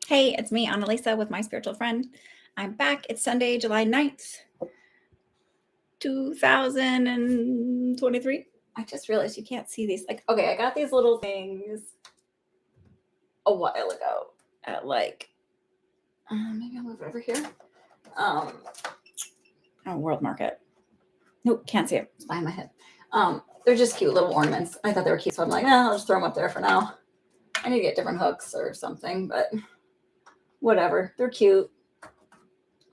Hey, it's me, Annalisa, with my spiritual friend. I'm back. It's Sunday, July 9th, 2023. I just realized you can't see these. Okay, I got these little things a while ago at maybe I'll move it over here. World Market. Nope, can't see it. It's behind my head. They're just cute little ornaments. I thought they were cute, so I'm like, I'll just throw them up there for now. I need to get different hooks or something, but whatever. They're cute.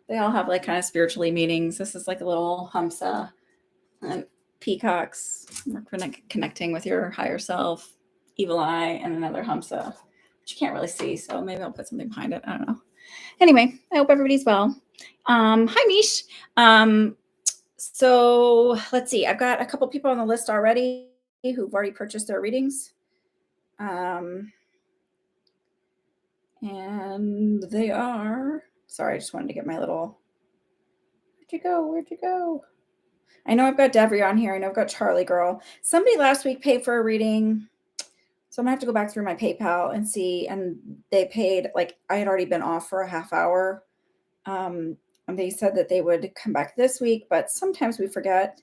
They all have kind of spiritually meanings. This is like a little Hamsa and peacocks. We're connecting with your higher self, evil eye, and another Hamsa, which you can't really see. So maybe I'll put something behind it. I don't know. Anyway, I hope everybody's well. Hi, Mish. So let's see. I've got a couple people on the list already who've already purchased their readings. And they are, sorry, I just wanted to get my little, where'd you go? I know I've got Devery on here. I know I've got Charlie Girl. Somebody last week paid for a reading. So I'm gonna have to go back through my PayPal and see. And they paid, I had already been off for a half hour. And they said that they would come back this week, but sometimes we forget.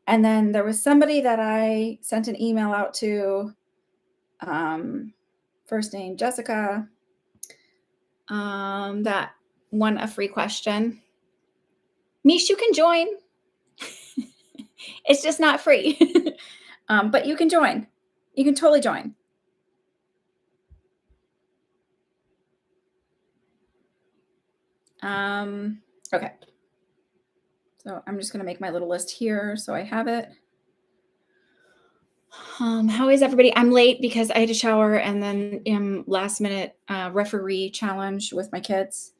And then there was somebody that I sent an email out to, first name Jessica, that won a free question. Mish, you can join. It's just not free. But you can join. You can totally join. Okay. So I'm just going to make my little list here so I have it. How is everybody? I'm late because I had to shower and then last minute referee challenge with my kids.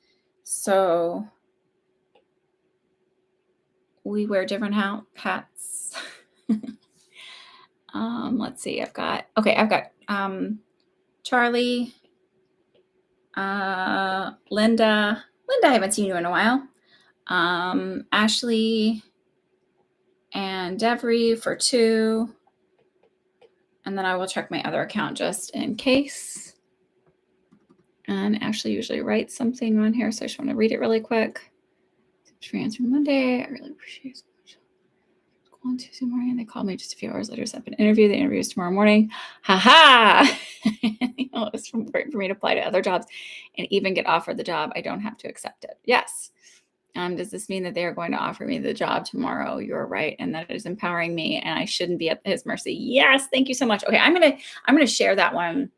So we wear different hats. Let's see. I've got Charlie, Linda. I haven't seen you in a while. Ashley and Devery for 2. And then I will check my other account just in case. And Ashley usually writes something on here, so I just want to read it really quick. Thanks for answering Monday. I really appreciate it so much. On Tuesday morning, they called me just a few hours later, set up an interview. The interview is tomorrow morning. It's important for me to apply to other jobs and even get offered the job. I don't have to accept it. Yes. Does this mean that they are going to offer me the job tomorrow? You're right, and that it is empowering me, and I shouldn't be at his mercy. Yes, thank you so much. Okay, I'm gonna share that one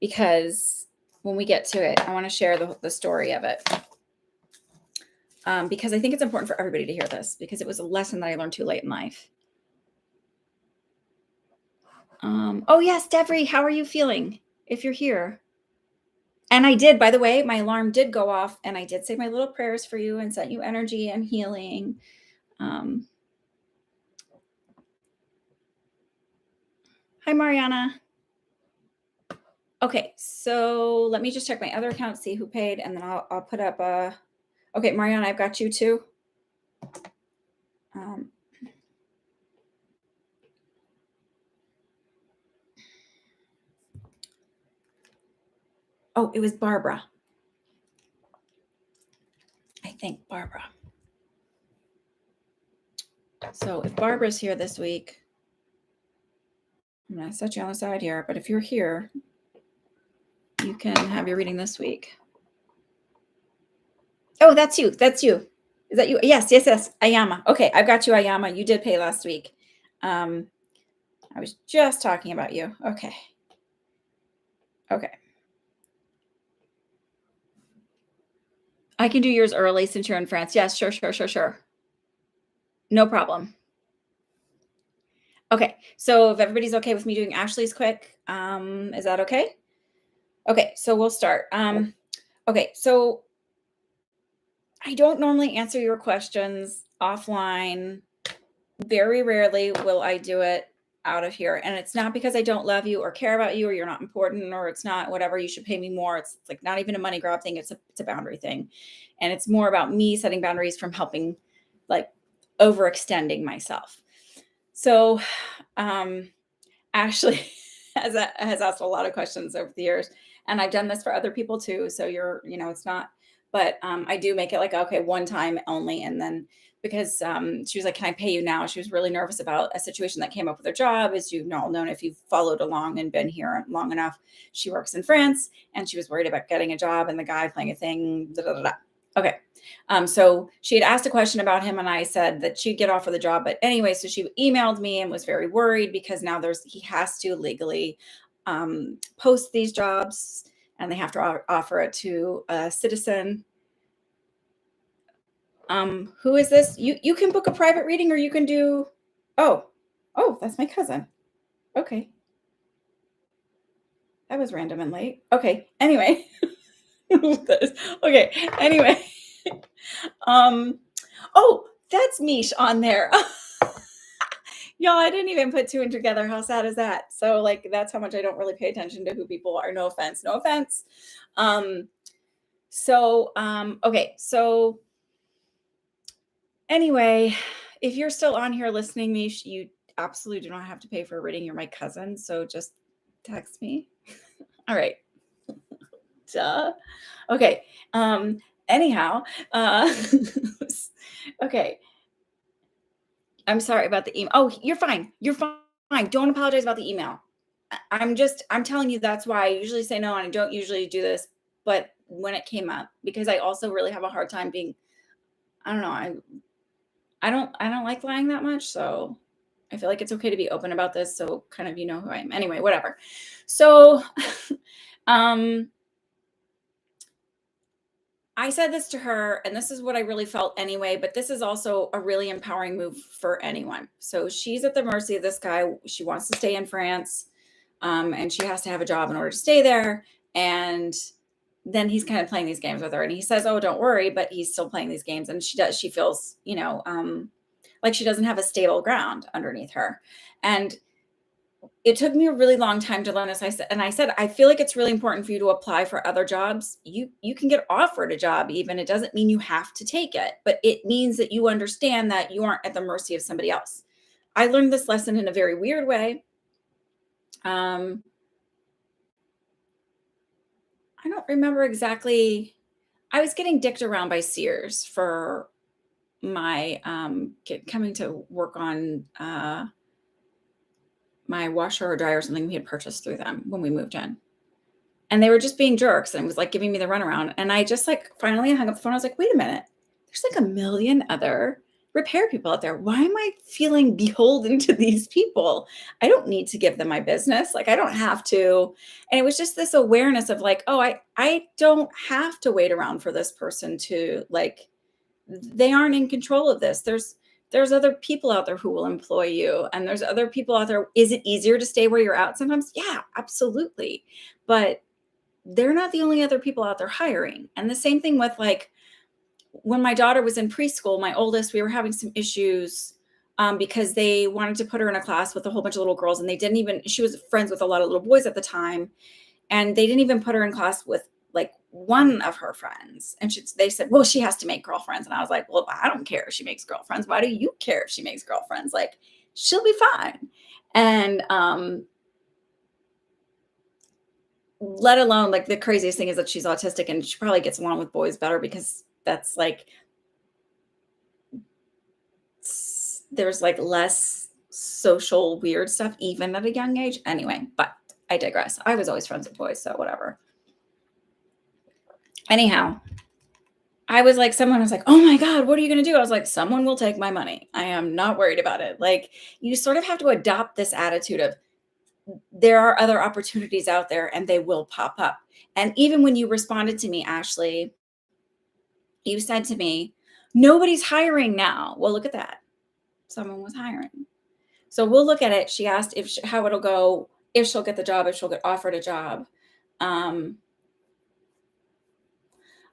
because when we get to it, I want to share the story of it. Because I think it's important for everybody to hear this because it was a lesson that I learned too late in life. Oh yes, Devery, how are you feeling? If you're here. And I did, by the way, my alarm did go off and I did say my little prayers for you and sent you energy and healing. Hi, Mariana. Okay, so let me just check my other account, see who paid, and then I'll put up okay, Mariana, I've got you too. Oh, it was Barbara. I think Barbara. So if Barbara's here this week, I'm going to set you on the side here, but if you're here, you can have your reading this week. Oh, that's you. That's you. Is that you? Yes. Ayama. Okay, I've got you, Ayama. You did pay last week. I was just talking about you. Okay. I can do yours early since you're in France. Yes, sure. No problem. Okay, so if everybody's okay with me doing Ashley's quick, is that okay? Okay, so we'll start. Okay, so I don't normally answer your questions offline. Very rarely will I do it out of here. And it's not because I don't love you or care about you or you're not important or it's not whatever, you should pay me more. It's like not even a money grab thing. It's a boundary thing. And it's more about me setting boundaries from helping, overextending myself. So, Ashley, has asked a lot of questions over the years, and I've done this for other people too. So it's not, but I do make it like, okay, one time only, and then because she was like, "Can I pay you now?" She was really nervous about a situation that came up with her job. As you all know, if you've followed along and been here long enough, she works in France, and she was worried about getting a job and the guy playing a thing. Da, da, da, da. Okay. So she had asked a question about him, and I said that she'd get offered the job. But anyway, so she emailed me and was very worried because now he has to legally post these jobs, and they have to offer it to a citizen. Who is this? You can book a private reading, or you can do. Oh, that's my cousin. Okay, that was random and late. Okay, anyway. Okay, anyway. Oh, that's Mish on there. Y'all, I didn't even put two and together. How sad is that? So, like, that's how much I don't really pay attention to who people are. No offense. No offense. Okay. So anyway, if you're still on here listening, Mish, you absolutely do not have to pay for a reading. You're my cousin. So just text me. All right. Duh. Okay. Anyhow, okay. I'm sorry about the email. Oh, you're fine. You're fine. Don't apologize about the email. I'm telling you that's why I usually say no, and I don't usually do this. But when it came up, because I also really have a hard time being, I don't know, I don't like lying that much. So I feel like it's okay to be open about this. So kind of, who I am. Anyway, whatever. So, I said this to her, and this is what I really felt anyway, but this is also a really empowering move for anyone. So she's at the mercy of this guy. She wants to stay in France, and she has to have a job in order to stay there. And then he's kind of playing these games with her, and he says, "Oh, don't worry," but he's still playing these games, and she feels, like she doesn't have a stable ground underneath her. And it took me a really long time to learn this. I said, I feel like it's really important for you to apply for other jobs. You can get offered a job, even. It doesn't mean you have to take it, but it means that you understand that you aren't at the mercy of somebody else. I learned this lesson in a very weird way. I don't remember exactly. I was getting dicked around by Sears for my coming to work on my washer or dryer or something we had purchased through them when we moved in. And they were just being jerks, and it was like giving me the runaround. And I just like finally hung up the phone. I was like, wait a minute. There's like a million other repair people out there. Why am I feeling beholden to these people? I don't need to give them my business. Like, I don't have to. And it was just this awareness of like, oh, I don't have to wait around for this person to like, they aren't in control of this. There's other people out there who will employ you, and there's other people out there. Is it easier to stay where you're at sometimes? Yeah, absolutely. But they're not the only other people out there hiring. And the same thing with like when my daughter was in preschool, my oldest, we were having some issues because they wanted to put her in a class with a whole bunch of little girls, and she was friends with a lot of little boys at the time. And they didn't even put her in class with like one of her friends. And they said, well, she has to make girlfriends. And I was like, well, I don't care if she makes girlfriends. Why do you care if she makes girlfriends? Like, she'll be fine. And let alone, like, the craziest thing is that she's autistic, and she probably gets along with boys better because that's like, there's like less social weird stuff even at a young age. Anyway, but I digress. I was always friends with boys, so whatever. Anyhow, I was like, someone was like, oh my God, what are you going to do? I was like, someone will take my money. I am not worried about it. Like, you sort of have to adopt this attitude of there are other opportunities out there and they will pop up. And even when you responded to me, Ashley, you said to me, nobody's hiring now. Well, look at that. Someone was hiring. So we'll look at it. She asked how it'll go, if she'll get the job, if she'll get offered a job.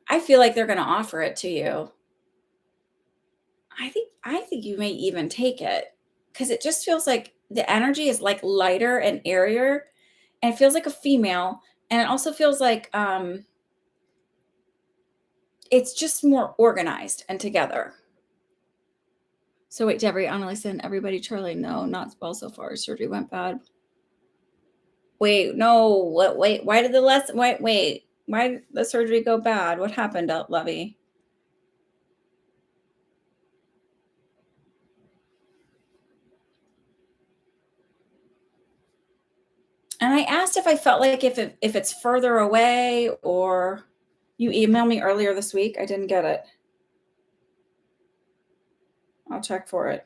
I feel like they're going to offer it to you. I think you may even take it because it just feels like the energy is like lighter and airier, and it feels like a female, and it also feels like it's just more organized and together. So wait, Debbie, Annalisa, and everybody, Charlie, no, not well so far. Surgery went bad. Wait, no, what, wait, why did why did the surgery go bad? What happened, Lovey? And I asked if I felt like if it's further away, or you emailed me earlier this week. I didn't get it. I'll check for it.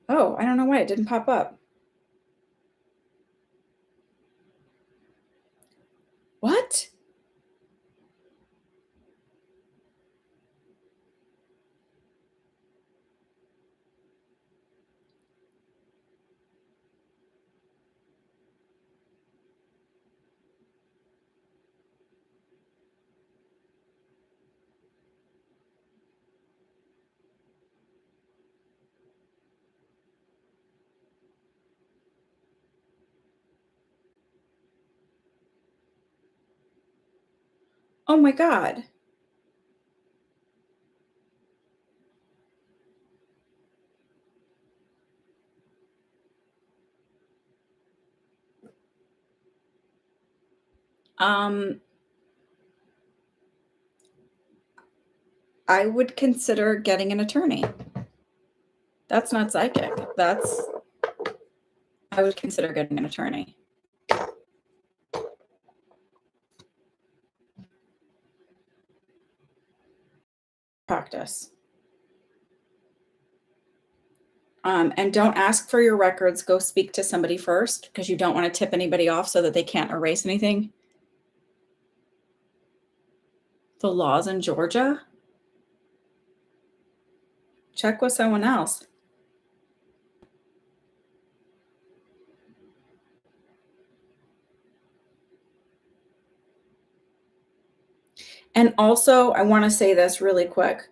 Oh, I don't know why it didn't pop up. What? Oh my God. I would consider getting an attorney. That's not psychic. I would consider getting an attorney. Practice. And don't ask for your records. Go speak to somebody first, because you don't want to tip anybody off so that they can't erase anything. The laws in Georgia? Check with someone else. And also, I want to say this really quick.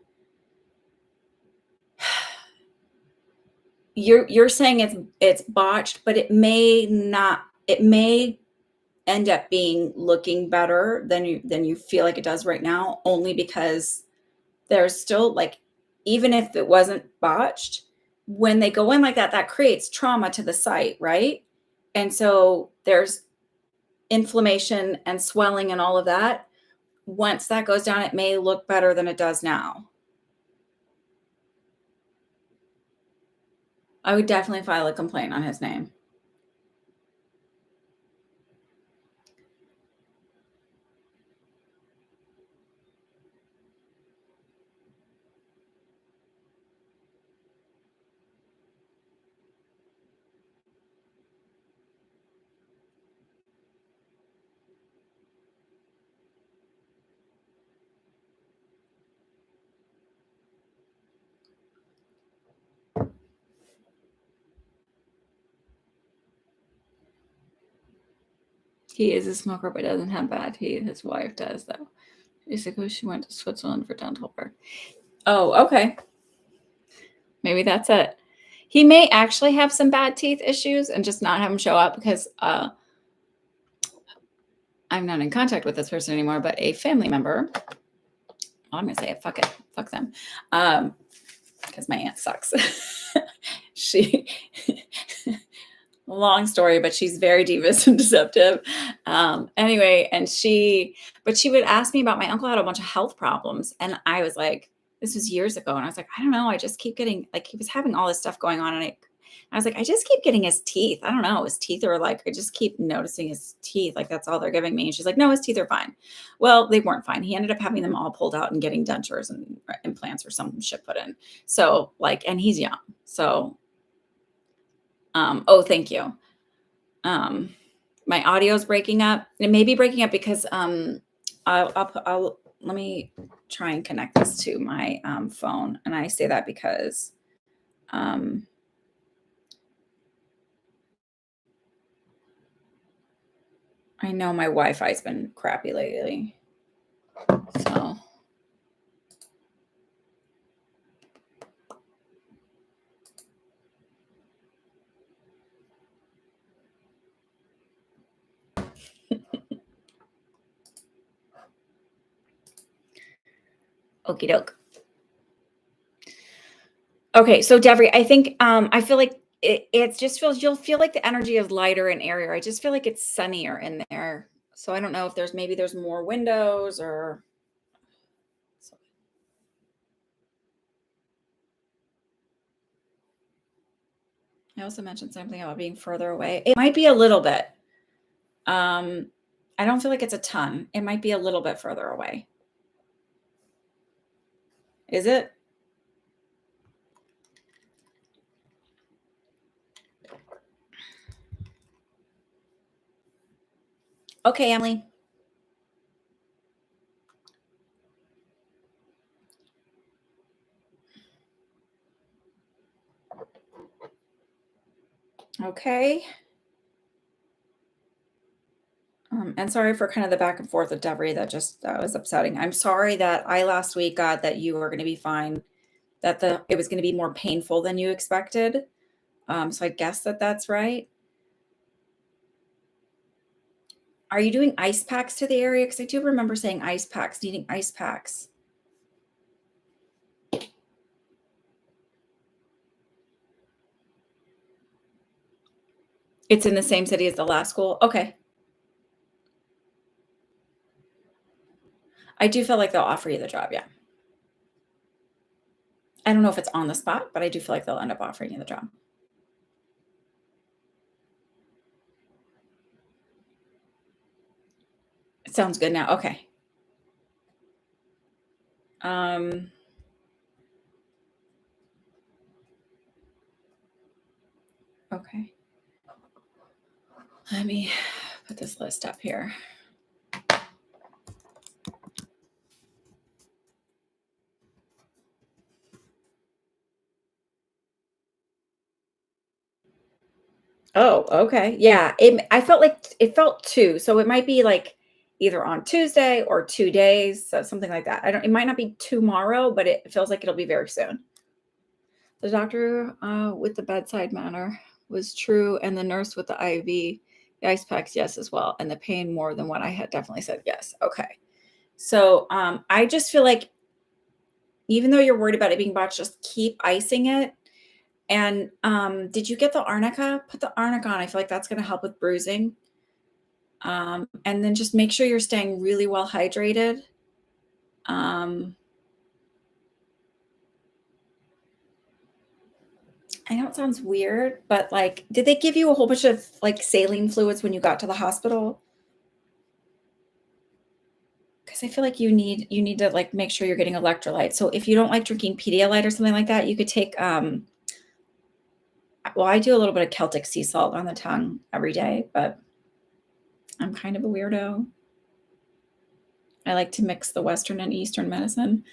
You're saying it's botched, but it may not. It may end up being looking better than you feel like it does right now, only because there's still, like, even if it wasn't botched, when they go in like that, that creates trauma to the site, right? And so there's inflammation and swelling and all of that. Once that goes down, it may look better than it does now. I would definitely file a complaint on his name. He is a smoker, but doesn't have bad teeth. His wife does, though. Basically, she went to Switzerland for dental work. Oh, okay. Maybe that's it. He may actually have some bad teeth issues and just not have them show up, because I'm not in contact with this person anymore, but a family member, I'm going to say it, fuck it, fuck them, because my aunt sucks. She, long story, but she's very devious and deceptive. Anyway, but she would ask me about, my uncle had a bunch of health problems, and I was like, this was years ago, and I was like, I don't know, I just keep getting, like, he was having all this stuff going on, and I was like, I just keep getting his teeth. I don't know, his teeth are like, I just keep noticing his teeth, like that's all they're giving me. And she's like, no, his teeth are fine. Well, they weren't fine. He ended up having them all pulled out and getting dentures and implants or some shit put in. So, like, and he's young. So, oh, thank you. My audio is breaking up. It may be breaking up because I'll let me try and connect this to my phone. And I say that because I know my Wi-Fi's been crappy lately. So Okie doke. Okay, so Devery, I think I feel like it just feels you'll feel like the energy is lighter and airier. I just feel like it's sunnier in there. So I don't know if there's more windows or I also mentioned something about being further away. It might be a little bit. I don't feel like it's a ton. It might be a little bit further away. Is it? Okay, Emily. Okay. And sorry for kind of the back and forth with Devery. That was upsetting. I'm sorry that I last week got that you were going to be fine, that it was going to be more painful than you expected. So I guess that's right. Are you doing ice packs to the area? Because I do remember saying ice packs, needing ice packs. It's in the same city as the last school? Okay. I do feel like they'll offer you the job, yeah. I don't know if it's on the spot, but I do feel like they'll end up offering you the job. It sounds good now. Okay. Okay. Let me put this list up here. Oh, okay. Yeah. I felt like it felt 2. So it might be like either on Tuesday or 2 days. So something like that. It might not be tomorrow, but it feels like it'll be very soon. The doctor with the bedside manner was true. And the nurse with the IV, the ice packs, yes, as well. And the pain more than what I had definitely said yes. Okay. So I just feel like even though you're worried about it being botched, just keep icing it. And did you get the arnica? Put the arnica on. I feel like that's going to help with bruising. And then just make sure you're staying really well hydrated. I know it sounds weird, but like, did they give you a whole bunch of like saline fluids when you got to the hospital? Because I feel like you need to like make sure you're getting electrolytes. So if you don't like drinking Pedialyte or something like that, you could take well, I do a little bit of Celtic sea salt on the tongue every day, but I'm kind of a weirdo. I like to mix the Western and Eastern medicine.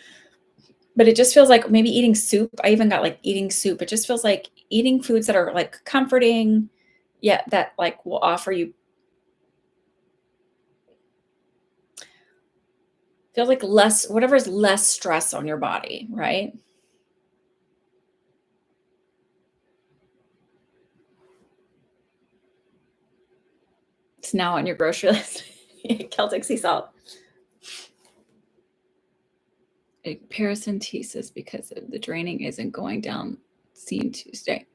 But it just feels like maybe eating soup. I even got like eating soup. It just feels like eating foods that are like comforting, yeah, that like will offer you feels like whatever is less stress on your body, right? It's now on your grocery list. Celtic sea salt. Paracentesis because the draining isn't going down. Seen Tuesday.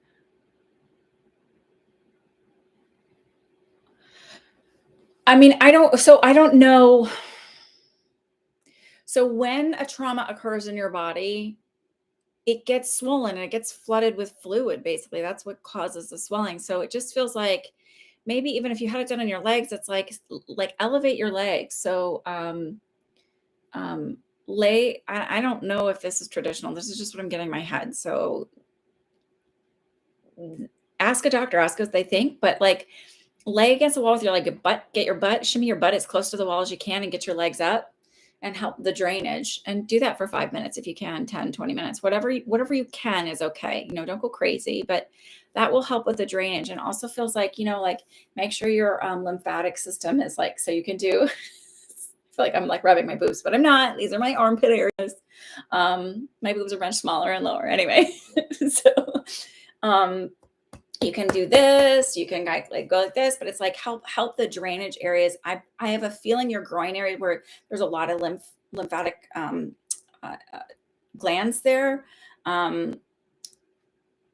I mean, I don't know. So when a trauma occurs in your body, it gets swollen and it gets flooded with fluid. Basically, that's what causes the swelling. So it just feels like maybe even if you had it done on your legs, it's like elevate your legs. So I don't know if this is traditional. This is just what I'm getting in my head. So ask a doctor, ask what they think, but like lay against the wall with your like shimmy your butt as close to the wall as you can and get your legs up and help the drainage, and do that for 5 minutes if you can, 10, 20 minutes, whatever you can is okay. Don't go crazy, but that will help with the drainage. And also feels like, like make sure your lymphatic system is like, so you can do, I feel like I'm like rubbing my boobs, but I'm not. These are my armpit areas. My boobs are much smaller and lower anyway. So you can do this, you can like go like this, but it's like help the drainage areas. I have a feeling your groin area where there's a lot of lymphatic glands there,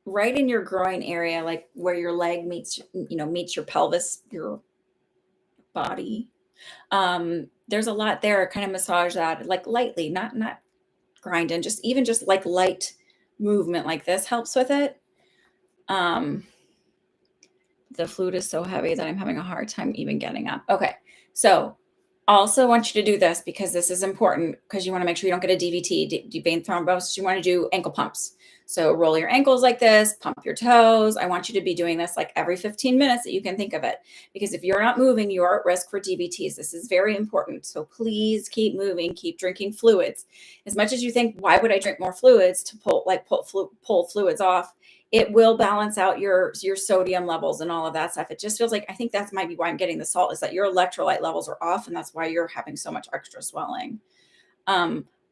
right in your groin area, like where your leg meets, meets your pelvis, your body. There's a lot there. Kind of massage that like lightly, not grinding, just even just like light movement like this helps with it. The fluid is so heavy that I'm having a hard time even getting up. Okay. So also want you to do this because this is important because you want to make sure you don't get a DVT, deep vein thrombosis. You want to do ankle pumps. So roll your ankles like this, pump your toes. I want you to be doing this like every 15 minutes that you can think of it. Because if you're not moving, you are at risk for DVTs. This is very important. So please keep moving, keep drinking fluids. As much as you think, why would I drink more fluids to pull fluids off? It will balance out your sodium levels and all of that stuff. It just feels like, I think that might be why I'm getting the salt, is that your electrolyte levels are off, and that's why you're having so much extra swelling.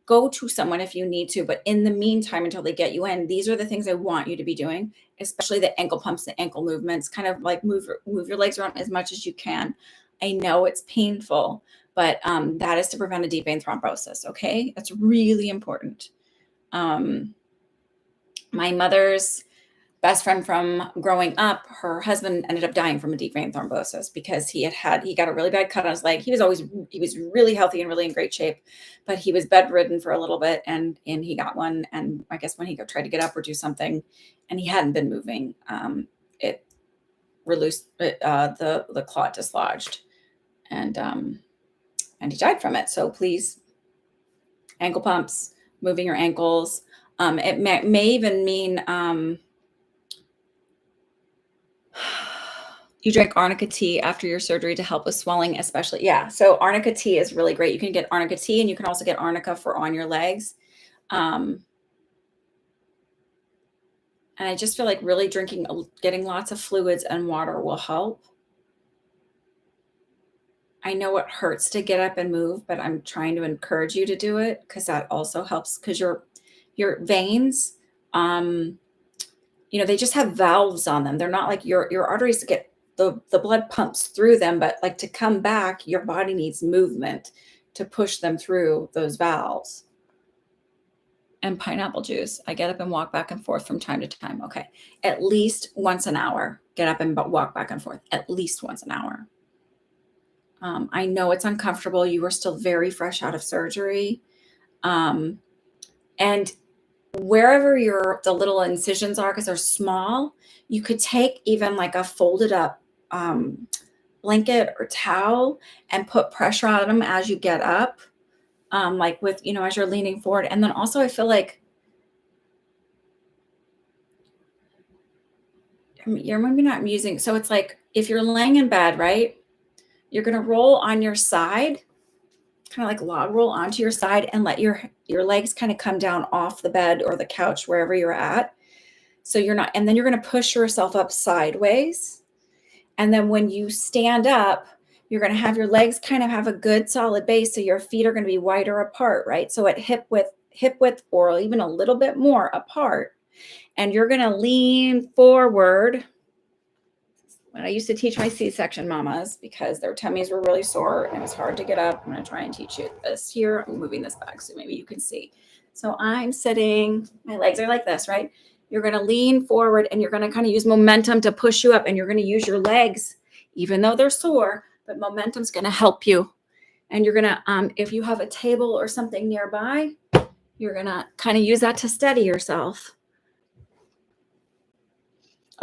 Go to someone if you need to, but in the meantime, until they get you in, these are the things I want you to be doing, especially the ankle pumps, the ankle movements, kind of like move your legs around as much as you can. I know it's painful, but that is to prevent a deep vein thrombosis. Okay. That's really important. My mother's best friend from growing up, her husband ended up dying from a deep vein thrombosis because he got a really bad cut on his leg. He was really healthy and really in great shape, but he was bedridden for a little bit and he got one. And I guess when he tried to get up or do something and he hadn't been moving, it released, the clot dislodged and he died from it. So please, ankle pumps, moving your ankles. It may even mean, you drank arnica tea after your surgery to help with swelling, especially. Yeah. So arnica tea is really great. You can get arnica tea and you can also get arnica for on your legs. And I just feel like really getting lots of fluids and water will help. I know it hurts to get up and move, but I'm trying to encourage you to do it because that also helps, because your veins, they just have valves on them. They're not like your arteries to get the blood pumps through them, but like to come back, your body needs movement to push them through those valves. And pineapple juice. I get up and walk back and forth from time to time. Okay. At least once an hour, get up and walk back and forth at least once an hour. I know it's uncomfortable. You were still very fresh out of surgery. And wherever the little incisions are, because they're small, you could take even like a folded up blanket or towel and put pressure on them as you get up, like with, as you're leaning forward. And then also I feel like you're maybe not using, so it's like if you're laying in bed, right, you're going to roll on your side, kind of like log roll onto your side and let your legs kind of come down off the bed or the couch, wherever you're at. So and then you're going to push yourself up sideways. And then when you stand up, you're going to have your legs kind of have a good solid base. So your feet are going to be wider apart, right? So at hip width or even a little bit more apart. And you're going to lean forward. When I used to teach my C-section mamas, because their tummies were really sore and it was hard to get up, I'm going to try and teach you this here. I'm moving this back so maybe you can see. So I'm sitting, my legs are like this, right? You're going to lean forward and you're going to kind of use momentum to push you up, and you're going to use your legs, even though they're sore, but momentum's going to help you. And you're going to, if you have a table or something nearby, you're going to kind of use that to steady yourself.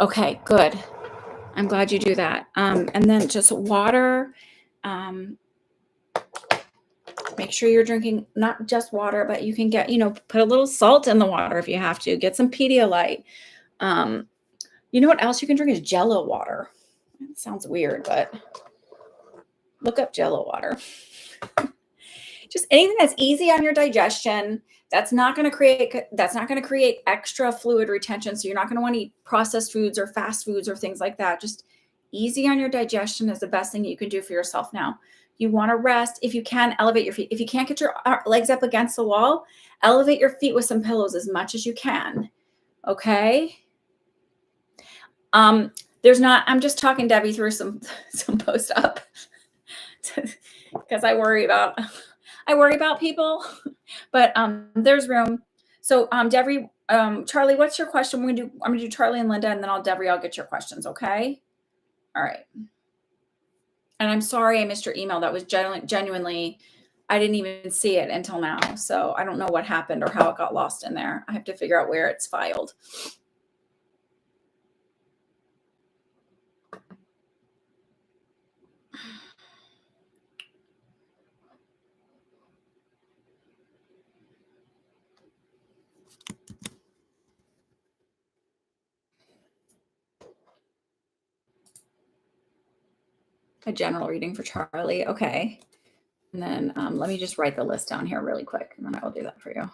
Okay, good. I'm glad you do that. And then just water. Make sure you're drinking not just water, but you can get, put a little salt in the water if you have to. Get some Pedialyte. You know what else you can drink is Jello water. It sounds weird, but look up Jello water. Just anything that's easy on your digestion. That's not going to create extra fluid retention. So you're not going to want to eat processed foods or fast foods or things like that. Just easy on your digestion is the best thing you can do for yourself now. You want to rest. If you can, elevate your feet. If you can't get your legs up against the wall, elevate your feet with some pillows as much as you can. Okay. I'm just talking Debbie through some post-op because I worry about people, But there's room. So Devery, Charlie, what's your question? I'm gonna do Charlie and Linda, and then I'll get your questions, okay? All right. And I'm sorry I missed your email. That was genuinely, I didn't even see it until now. So I don't know what happened or how it got lost in there. I have to figure out where it's filed. A general reading for Charlie. Okay. And then let me just write the list down here really quick, and then I will do that for you.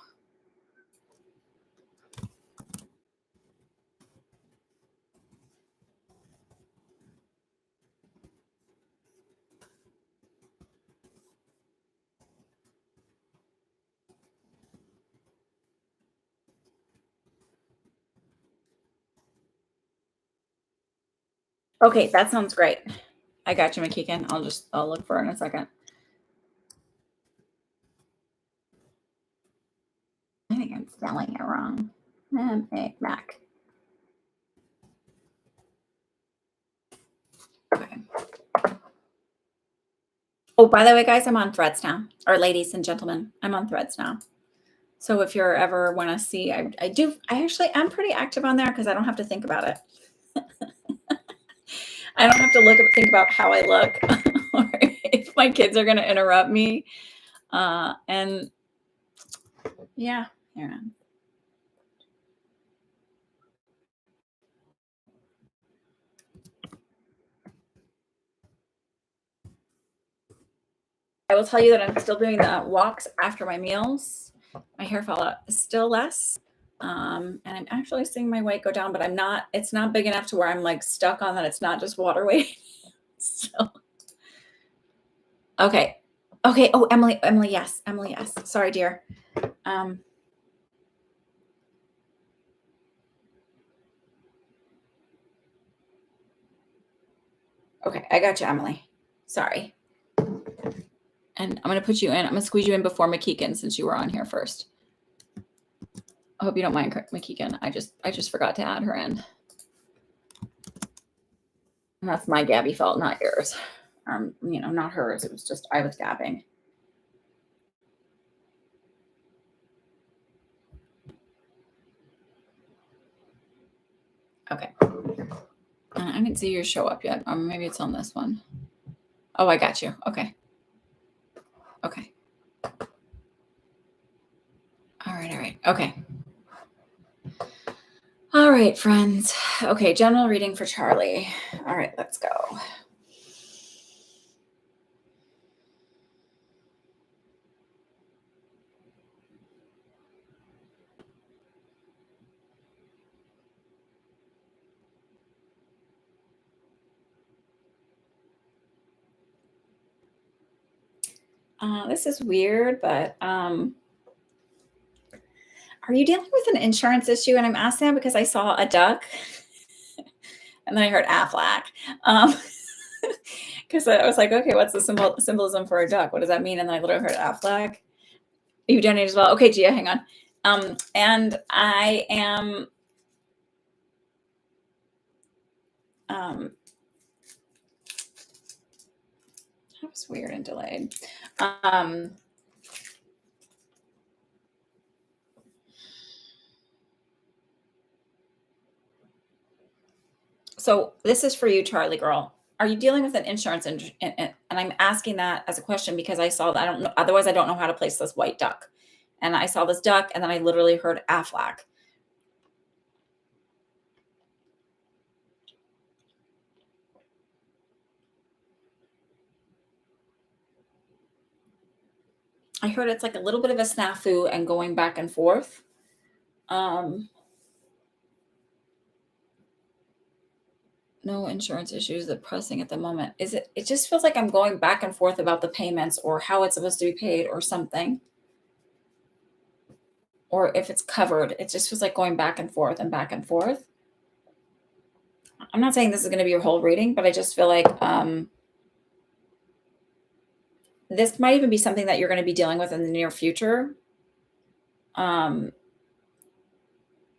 Okay, that sounds great. I got you, McKeegan. I'll look for it in a second. I think I'm spelling it wrong. Mac. Okay. Oh, by the way, guys, I'm on Threads now. Or ladies and gentlemen, I'm on Threads now. So if you're ever want to see, I actually am pretty active on there because I don't have to think about it. I don't have to think about how I look or if my kids are going to interrupt me. And yeah, yeah. I will tell you that I'm still doing the walks after my meals. My hair fall out still less. And I'm actually seeing my weight go down, but it's not big enough to where I'm like stuck on that. It's not just water weight. So, okay. Okay. Oh, Emily, yes. Emily, yes. Sorry, dear. Okay. I got you, Emily. Sorry. And I'm going to put you in. I'm going to squeeze you in before McKeegan since you were on here first. I hope you don't mind, McKeegan. I just forgot to add her in. And that's my Gabby fault, not yours. Not hers. It was just I was gabbing. Okay. I didn't see yours show up yet. Or maybe it's on this one. Oh, I got you. Okay. Okay. All right. Okay. All right, friends. Okay, general reading for Charlie. All right, let's go. This is weird, but are you dealing with an insurance issue? And I'm asking that because I saw a duck and then I heard Aflac. Because I was like, okay, what's the symbolism for a duck? What does that mean? And then I literally heard Aflac. You donated as well. Okay, Gia, hang on. And I am that was weird and delayed. So this is for you, Charlie girl. Are you dealing with an insurance? And I'm asking that as a question because I saw that. I don't know. Otherwise, I don't know how to place this white duck. And I saw this duck, and then I literally heard Aflac. I heard it's like a little bit of a snafu and going back and forth. No insurance issues that pressing at the moment. It just feels like I'm going back and forth about the payments or how it's supposed to be paid or something. Or if it's covered, it just feels like going back and forth and back and forth. I'm not saying this is going to be your whole reading, but I just feel like this might even be something that you're going to be dealing with in the near future. And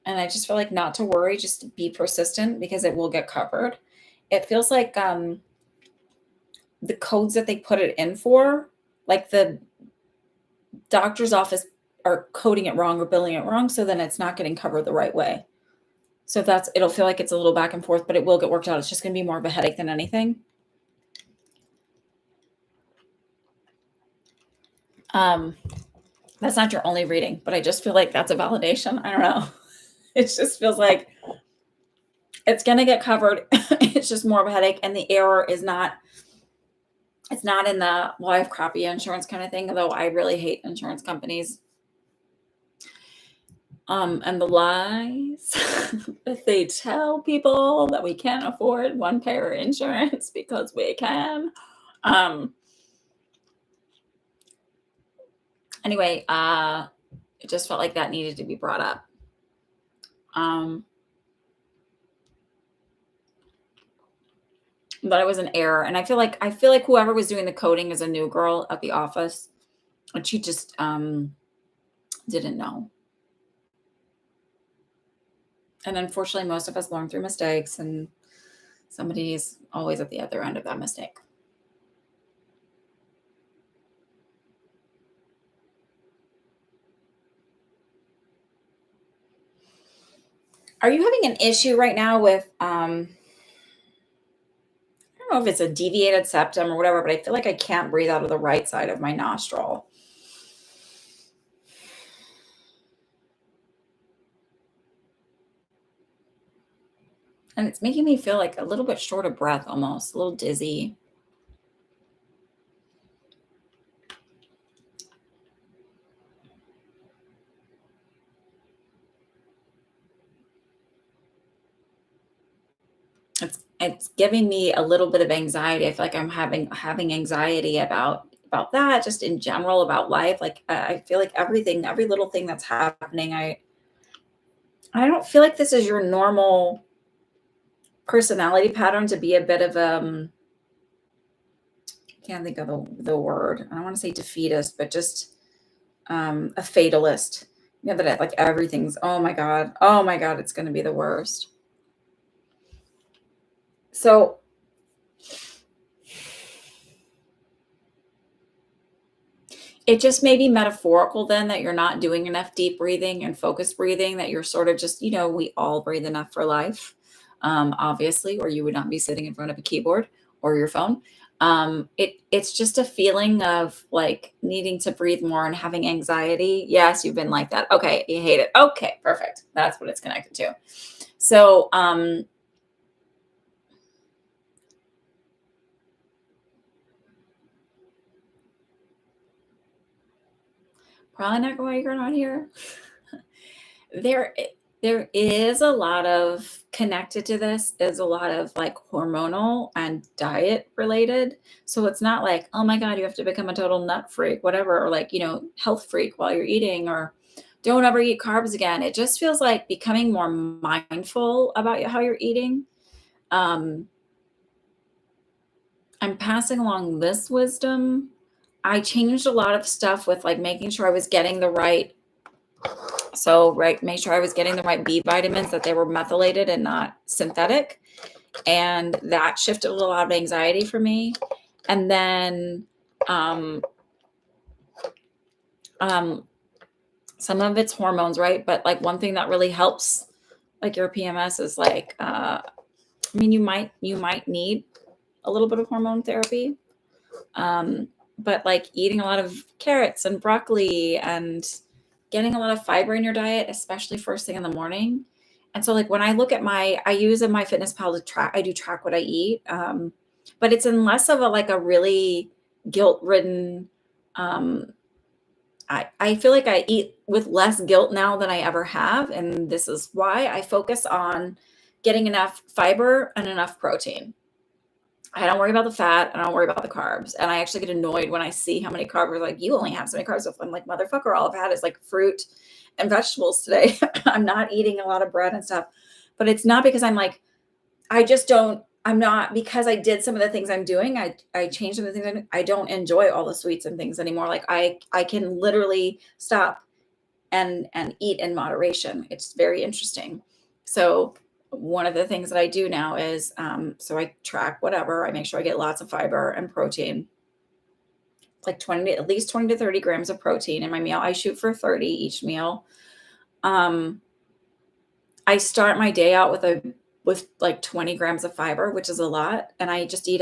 I just feel like not to worry, just be persistent because it will get covered. It feels like the codes that they put it in for, like the doctor's office are coding it wrong or billing it wrong, so then it's not getting covered the right way. So if that's, it'll feel like it's a little back and forth, but it will get worked out. It's just going to be more of a headache than anything. That's not your only reading, but I just feel like that's a validation. I don't know. It just feels like it's going to get covered. It's just more of a headache. And the error is not, it's not in the, well, I have crappy insurance kind of thing, although I really hate insurance companies. And the lies that they tell people that we can't afford one payer insurance because we can. Anyway, it just felt like that needed to be brought up. But it was an error, and I feel like whoever was doing the coding is a new girl at the office, and she just didn't know. And unfortunately, most of us learn through mistakes, and somebody is always at the other end of that mistake. Are you having an issue right now with I don't know if it's a deviated septum or whatever, but I feel like I can't breathe out of the right side of my nostril. And it's making me feel like a little bit short of breath, almost a little dizzy. It's giving me a little bit of anxiety. I feel like I'm having anxiety about that, just in general about life. Like I feel like every little thing that's happening, I don't feel like this is your normal personality pattern to be a bit of I can't think of the word. I don't want to say defeatist, but just a fatalist. You know, that like everything's oh my god, it's going to be the worst. So it just may be metaphorical then that you're not doing enough deep breathing and focused breathing, that you're sort of just, we all breathe enough for life, obviously, or you would not be sitting in front of a keyboard or your phone. It's just a feeling of like needing to breathe more and having anxiety. Yes, you've been like that. Okay, you hate it. Okay, perfect. That's what it's connected to. So, probably not why you're not here. There is a lot of connected to this is a lot of like hormonal and diet related. So it's not like, oh my God, you have to become a total nut freak, whatever, or like, health freak while you're eating, or don't ever eat carbs again. It just feels like becoming more mindful about how you're eating. I'm passing along this wisdom. I changed a lot of stuff with like making sure I was getting the right. So, make sure I was getting the right B vitamins, that they were methylated and not synthetic. And that shifted a lot of anxiety for me. And then some of it's hormones, right? But like one thing that really helps like your PMS is like, you might need a little bit of hormone therapy. But like eating a lot of carrots and broccoli and getting a lot of fiber in your diet, especially first thing in the morning. And so like when I look at I use in MyFitnessPal to track, I do track what I eat. But it's in less of a really guilt-ridden, I feel like I eat with less guilt now than I ever have. And this is why I focus on getting enough fiber and enough protein. I don't worry about the fat. I don't worry about the carbs. And I actually get annoyed when I see how many carbs, like, you only have so many carbs. I'm like, motherfucker, all I've had is like fruit and vegetables today. I'm not eating a lot of bread and stuff. But it's not because I'm like, I'm not, because I did some of the things I'm doing. I changed some of the things I don't enjoy all the sweets and things anymore. Like I can literally stop and eat in moderation. It's very interesting. So one of the things that I do now is, so I track whatever. I make sure I get lots of fiber and protein, like at least 20 to 30 grams of protein in my meal. I shoot for 30 each meal. I start my day out with like 20 grams of fiber, which is a lot. And I just eat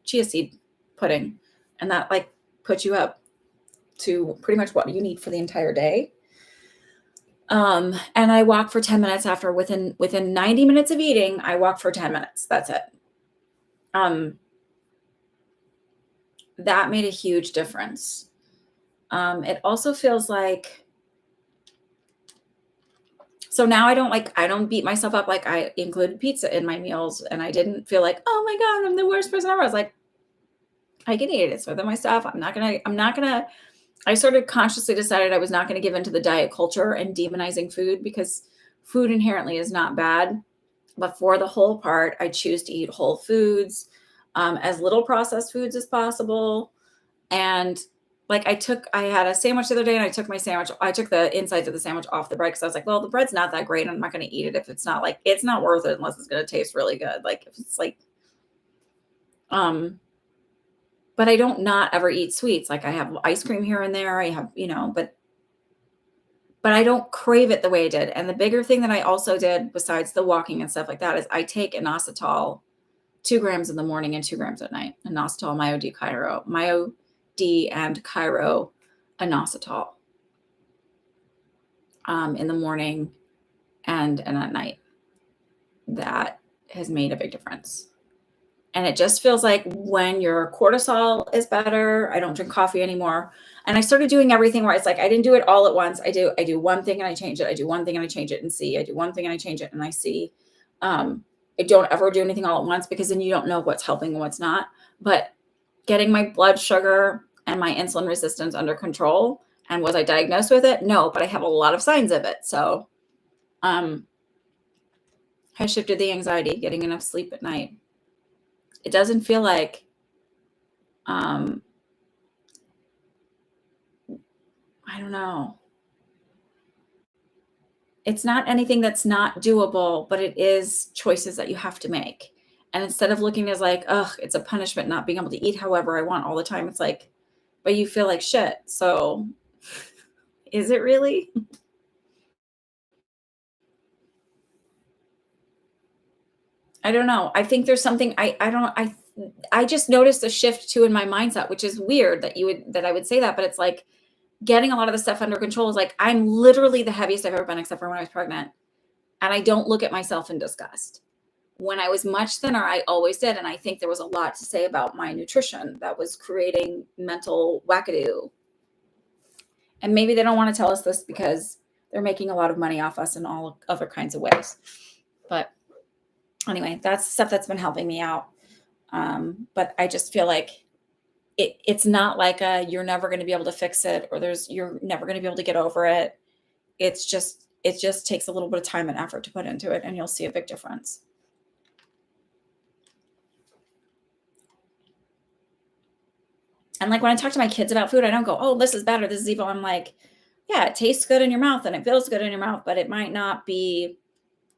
chia seed pudding, and that like puts you up to pretty much what you need for the entire day. And I walk for 10 minutes after. Within 90 minutes of eating, I walk for 10 minutes. That's it. That made a huge difference. It also feels like, so now I don't beat myself up. Like, I included pizza in my meals, and I didn't feel like, oh my God, I'm the worst person ever. I was like, I can eat it. It's within my stuff. I'm not gonna, I sort of consciously decided I was not going to give into the diet culture and demonizing food, because food inherently is not bad. But for the whole part, I choose to eat whole foods, as little processed foods as possible. And like I had a sandwich the other day, and I took the insides of the sandwich off the bread, because I was like, well, the bread's not that great. I'm not going to eat it if it's not worth it unless it's going to taste really good. Like, if it's like, but I don't not ever eat sweets. Like, I have ice cream here and there. I have, but I don't crave it the way I did. And the bigger thing that I also did, besides the walking and stuff like that, is I take inositol 2 grams in the morning and 2 grams at night. Inositol, MyoD and Chiro inositol, in the morning and at night. That has made a big difference. And it just feels like when your cortisol is better, I don't drink coffee anymore. And I started doing everything where it's like, I didn't do it all at once. I do one thing and I change it. I do one thing and I change it and see. I do one thing and I change it and I see. I don't ever do anything all at once, because then you don't know what's helping and what's not. But getting my blood sugar and my insulin resistance under control. And was I diagnosed with it? No, but I have a lot of signs of it. So I shifted the anxiety, getting enough sleep at night. It doesn't feel like, I don't know. It's not anything that's not doable, but it is choices that you have to make. And instead of looking as like, ugh, it's a punishment not being able to eat however I want all the time, it's like, but you feel like shit. So is it really? I don't know. I think there's something I just noticed a shift too in my mindset, which is weird that I would say that, but it's like getting a lot of the stuff under control is like, I'm literally the heaviest I've ever been, except for when I was pregnant. And I don't look at myself in disgust. When I was much thinner, I always did. And I think there was a lot to say about my nutrition that was creating mental wackadoo. And maybe they don't want to tell us this because they're making a lot of money off us in all other kinds of ways. But anyway, that's stuff that's been helping me out. But I just feel like it's not like you're never going to be able to fix it, or you're never going to be able to get over it. It just takes a little bit of time and effort to put into it, and you'll see a big difference. And like when I talk to my kids about food, I don't go, oh, this is bad or this is evil. I'm like, yeah, it tastes good in your mouth and it feels good in your mouth, but it might not be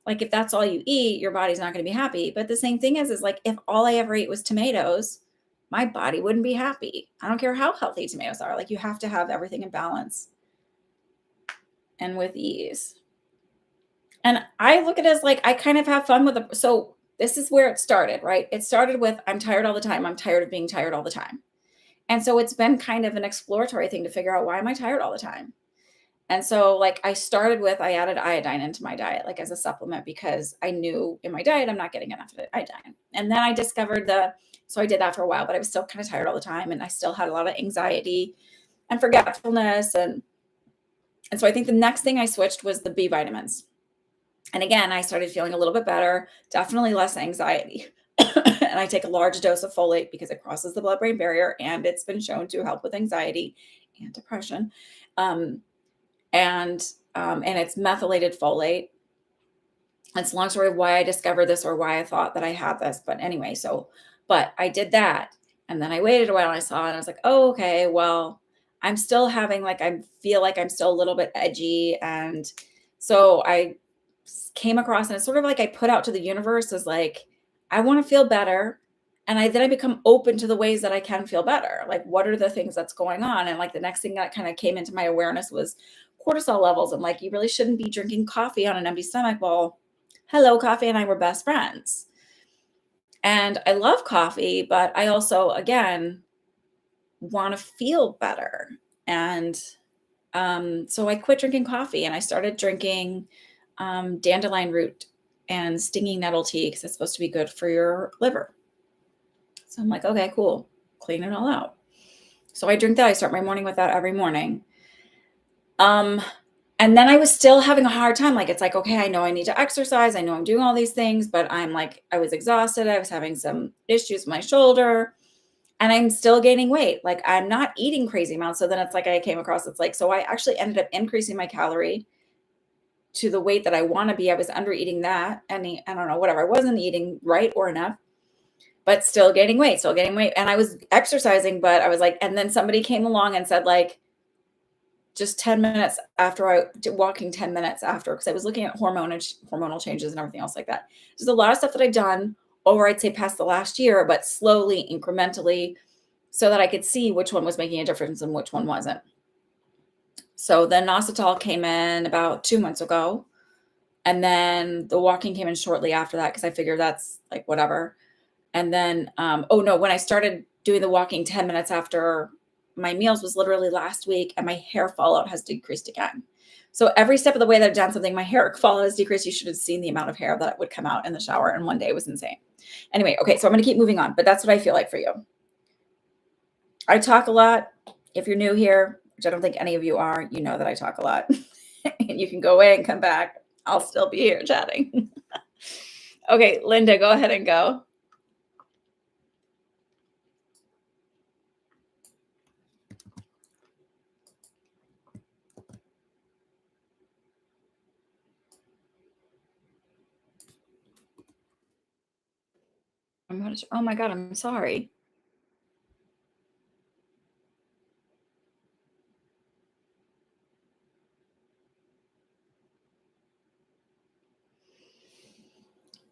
like, if that's all you eat, your body's not going to be happy. But the same thing is like, if all I ever ate was tomatoes, my body wouldn't be happy. I don't care how healthy tomatoes are. Like, you have to have everything in balance and with ease. And I look at it as like, I kind of have fun with it. So this is where it started, right? It started with, I'm tired all the time. I'm tired of being tired all the time. And so it's been kind of an exploratory thing to figure out, why am I tired all the time? And so like I started with, I added iodine into my diet, like as a supplement, because I knew in my diet, I'm not getting enough of iodine. And then I discovered so I did that for a while, but I was still kind of tired all the time. And I still had a lot of anxiety and forgetfulness. And so I think the next thing I switched was the B vitamins. And again, I started feeling a little bit better, definitely less anxiety. And I take a large dose of folate because it crosses the blood-brain barrier, and it's been shown to help with anxiety and depression. And it's methylated folate. It's a long story of why I discovered this or why I thought that I had this. But anyway, but I did that. And then I waited a while and I saw it and I was like, oh, okay, well, I'm still having like, I feel like I'm still a little bit edgy. And so I came across, and it's sort of like I put out to the universe as like, I want to feel better. And then I become open to the ways that I can feel better. Like, what are the things that's going on? And like the next thing that kind of came into my awareness was cortisol levels. And like, you really shouldn't be drinking coffee on an empty stomach. Well, hello, coffee and I were best friends. And I love coffee, but I also, again, want to feel better. And so I quit drinking coffee and I started drinking dandelion root and stinging nettle tea because it's supposed to be good for your liver. So I'm like, okay, cool. Clean it all out. So I drink that. I start my morning with that every morning. And then I was still having a hard time. Like, it's like, okay, I know I need to exercise. I know I'm doing all these things, but I'm like, I was exhausted. I was having some issues with my shoulder and I'm still gaining weight. Like, I'm not eating crazy amounts. So then it's like, I came across, it's like, so I actually ended up increasing my calorie to the weight that I want to be. I was under eating that. And I don't know, whatever. I wasn't eating right or enough, but still gaining weight. And I was exercising, but I was like, and then somebody came along and said, like, just 10 minutes after walking 10 minutes after, because I was looking at hormonal changes and everything else like that. There's a lot of stuff that I've done over, I'd say, past the last year, but slowly, incrementally, so that I could see which one was making a difference and which one wasn't. So then Nositol came in about 2 months ago. And then the walking came in shortly after that, because I figured that's like whatever. And then, when I started doing the walking 10 minutes after my meals was literally last week, and my hair fallout has decreased again. So every step of the way that I've done something, my hair fallout has decreased. You should have seen the amount of hair that would come out in the shower in one day. It was insane. Anyway, okay, so I'm going to keep moving on, but that's what I feel like for you. I talk a lot. If you're new here, which I don't think any of you are, you know that I talk a lot. And you can go away and come back. I'll still be here chatting. Okay, Linda, go ahead and go. Oh my God, I'm sorry.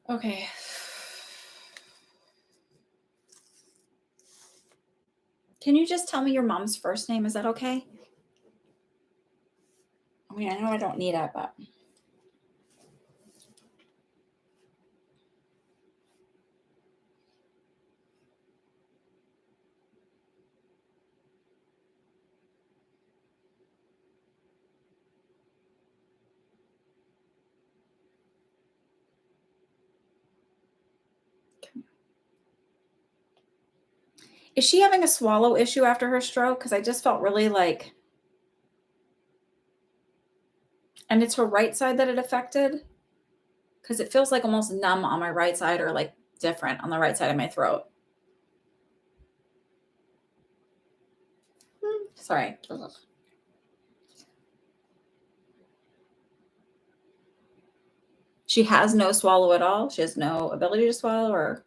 Okay. Can you just tell me your mom's first name? Is that okay? I mean, I know I don't need it, but. Is she having a swallow issue after her stroke? Because I just felt really like, and it's her right side that it affected? Because it feels like almost numb on my right side, or like different on the right side of my throat. Sorry. She has no swallow at all? She has no ability to swallow, or?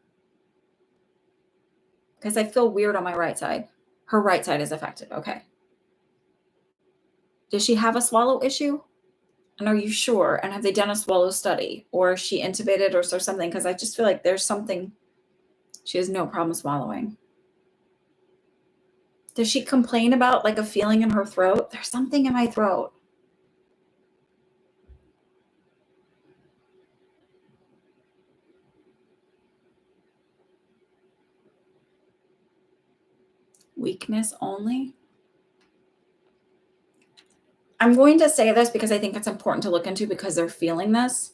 Because I feel weird on my right side. Her right side is affected. Okay. Does she have a swallow issue? And are you sure? And have they done a swallow study? Or is she intubated or something? Because I just feel like there's something. She has no problem swallowing. Does she complain about like a feeling in her throat? There's something in my throat. Weakness only? I'm going to say this because I think it's important to look into, because they're feeling this.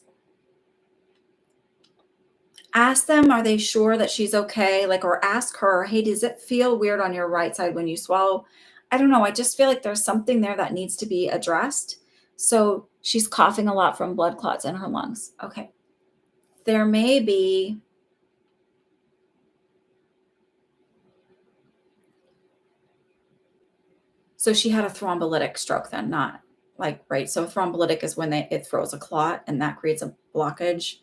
Ask them, are they sure that she's okay? Like, or ask her, hey, does it feel weird on your right side when you swallow? I don't know. I just feel like there's something there that needs to be addressed. So she's coughing a lot from blood clots in her lungs. Okay. There may be. So she had a thrombolytic stroke then, not like, right. So thrombolytic is when it throws a clot and that creates a blockage,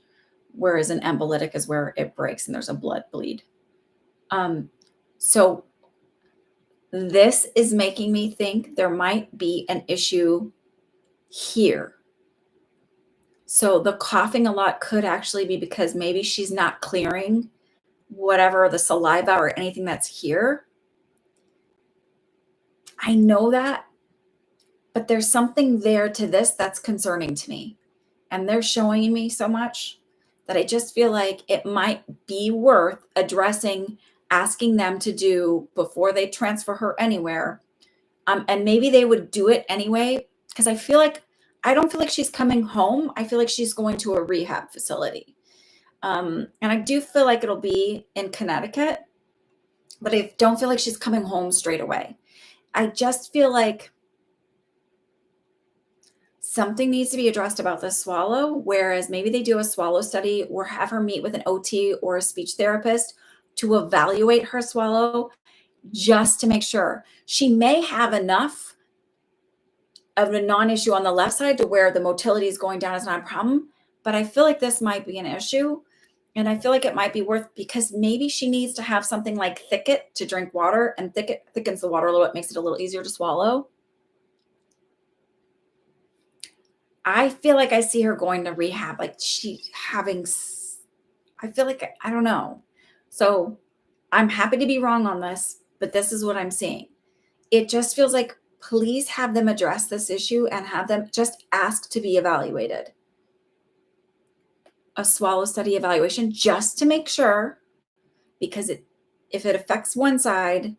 whereas an embolytic is where it breaks and there's a blood bleed. So This is making me think there might be an issue here. So the coughing a lot could actually be because maybe she's not clearing whatever the saliva or anything that's here. I know that, but there's something there to this that's concerning to me. And they're showing me so much that I just feel like it might be worth addressing, asking them to do before they transfer her anywhere. And maybe they would do it anyway, because I don't feel like she's coming home. I feel like she's going to a rehab facility. And I do feel like it'll be in Connecticut, but I don't feel like she's coming home straight away. I just feel like something needs to be addressed about the swallow, whereas maybe they do a swallow study or have her meet with an OT or a speech therapist to evaluate her swallow just to make sure. She may have enough of a non-issue on the left side to where the motility is going down is not a problem, but I feel like this might be an issue. And I feel like it might be worth, because maybe she needs to have something like Thicket to drink water, and Thicket thickens the water a little bit, makes it a little easier to swallow. I feel like I see her going to rehab, like I feel like, I don't know. So I'm happy to be wrong on this, but this is what I'm seeing. It just feels like, please have them address this issue and have them just ask to be evaluated. A swallow study evaluation just to make sure, because if it affects one side,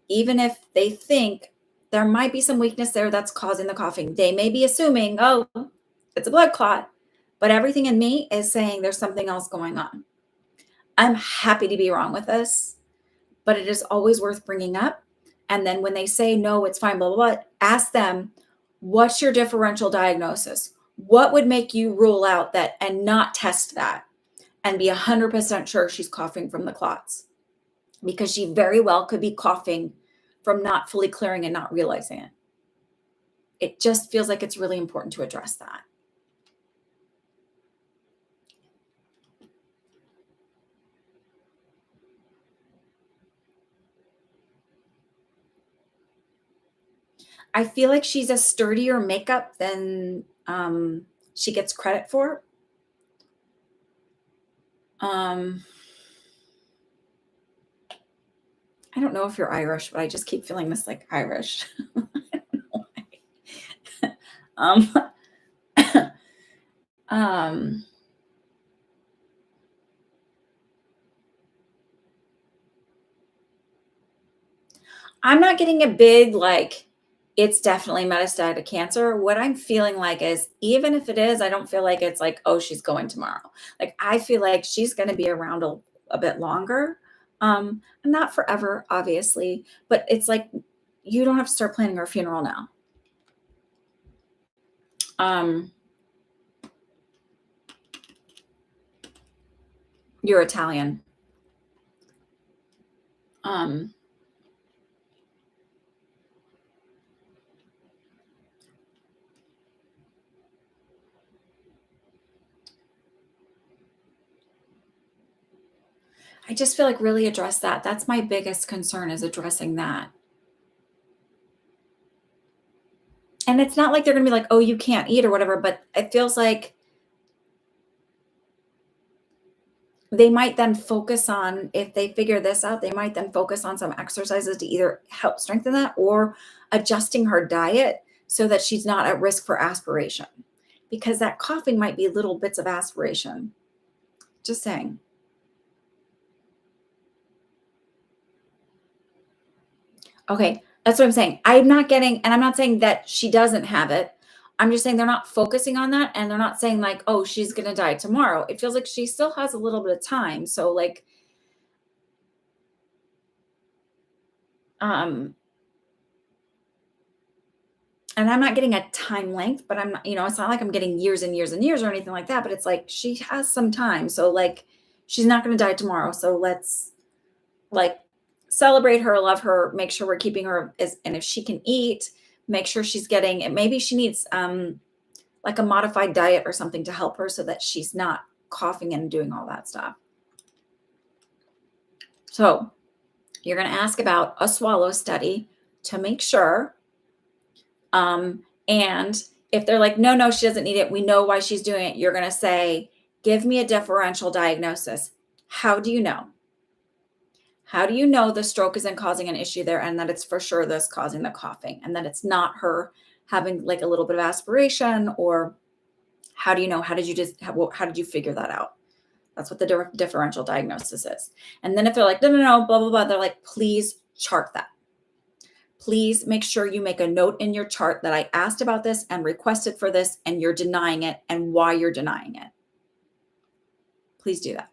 even if they think there might be some weakness there that's causing the coughing, they may be assuming, oh, it's a blood clot, but everything in me is saying there's something else going on. I'm happy to be wrong with this, but it is always worth bringing up. And then when they say, no, it's fine, blah, blah, blah, ask them, what's your differential diagnosis? What would make you rule out that and not test that and be 100% sure she's coughing from the clots? Because she very well could be coughing from not fully clearing and not realizing it. It just feels like it's really important to address that. I feel like she's a sturdier makeup than she gets credit for. I don't know if you're Irish, but I just keep feeling this like Irish. I don't know why. I'm not getting a big, like, it's definitely metastatic cancer. What I'm feeling like is, even if it is, I don't feel like it's like, oh, she's going tomorrow. Like, I feel like she's going to be around a bit longer. Not forever, obviously, but it's like, you don't have to start planning her funeral now. You're Italian. I just feel like really address that. That's my biggest concern, is addressing that. And it's not like they're going to be like, oh, you can't eat or whatever, but it feels like they might then focus on, if they figure this out, they might then focus on some exercises to either help strengthen that or adjusting her diet so that she's not at risk for aspiration, because that coughing might be little bits of aspiration. Just saying. Okay, that's what I'm saying. I'm not getting, and I'm not saying that she doesn't have it. I'm just saying they're not focusing on that, and they're not saying like, oh, she's going to die tomorrow. It feels like she still has a little bit of time. So like, and I'm not getting a time length, but I'm not, it's not like I'm getting years and years and years or anything like that, but it's like she has some time. So like, she's not going to die tomorrow. So let's like celebrate her, love her, make sure we're keeping her and if she can eat, make sure she's getting it. Maybe she needs like a modified diet or something to help her so that she's not coughing and doing all that stuff. So You're going to ask about a swallow study to make sure. And if they're like, no, she doesn't need it, we know why she's doing it, you're going to say, give me a differential diagnosis. How do you know? How do you know the stroke isn't causing an issue there and that it's for sure this causing the coughing and that it's not her having like a little bit of aspiration? Or how do you know? How did you figure that out? That's what the differential diagnosis is. And then if they're like, no, blah, blah, blah, they're like, please chart that. Please make sure you make a note in your chart that I asked about this and requested for this, and you're denying it and why you're denying it. Please do that,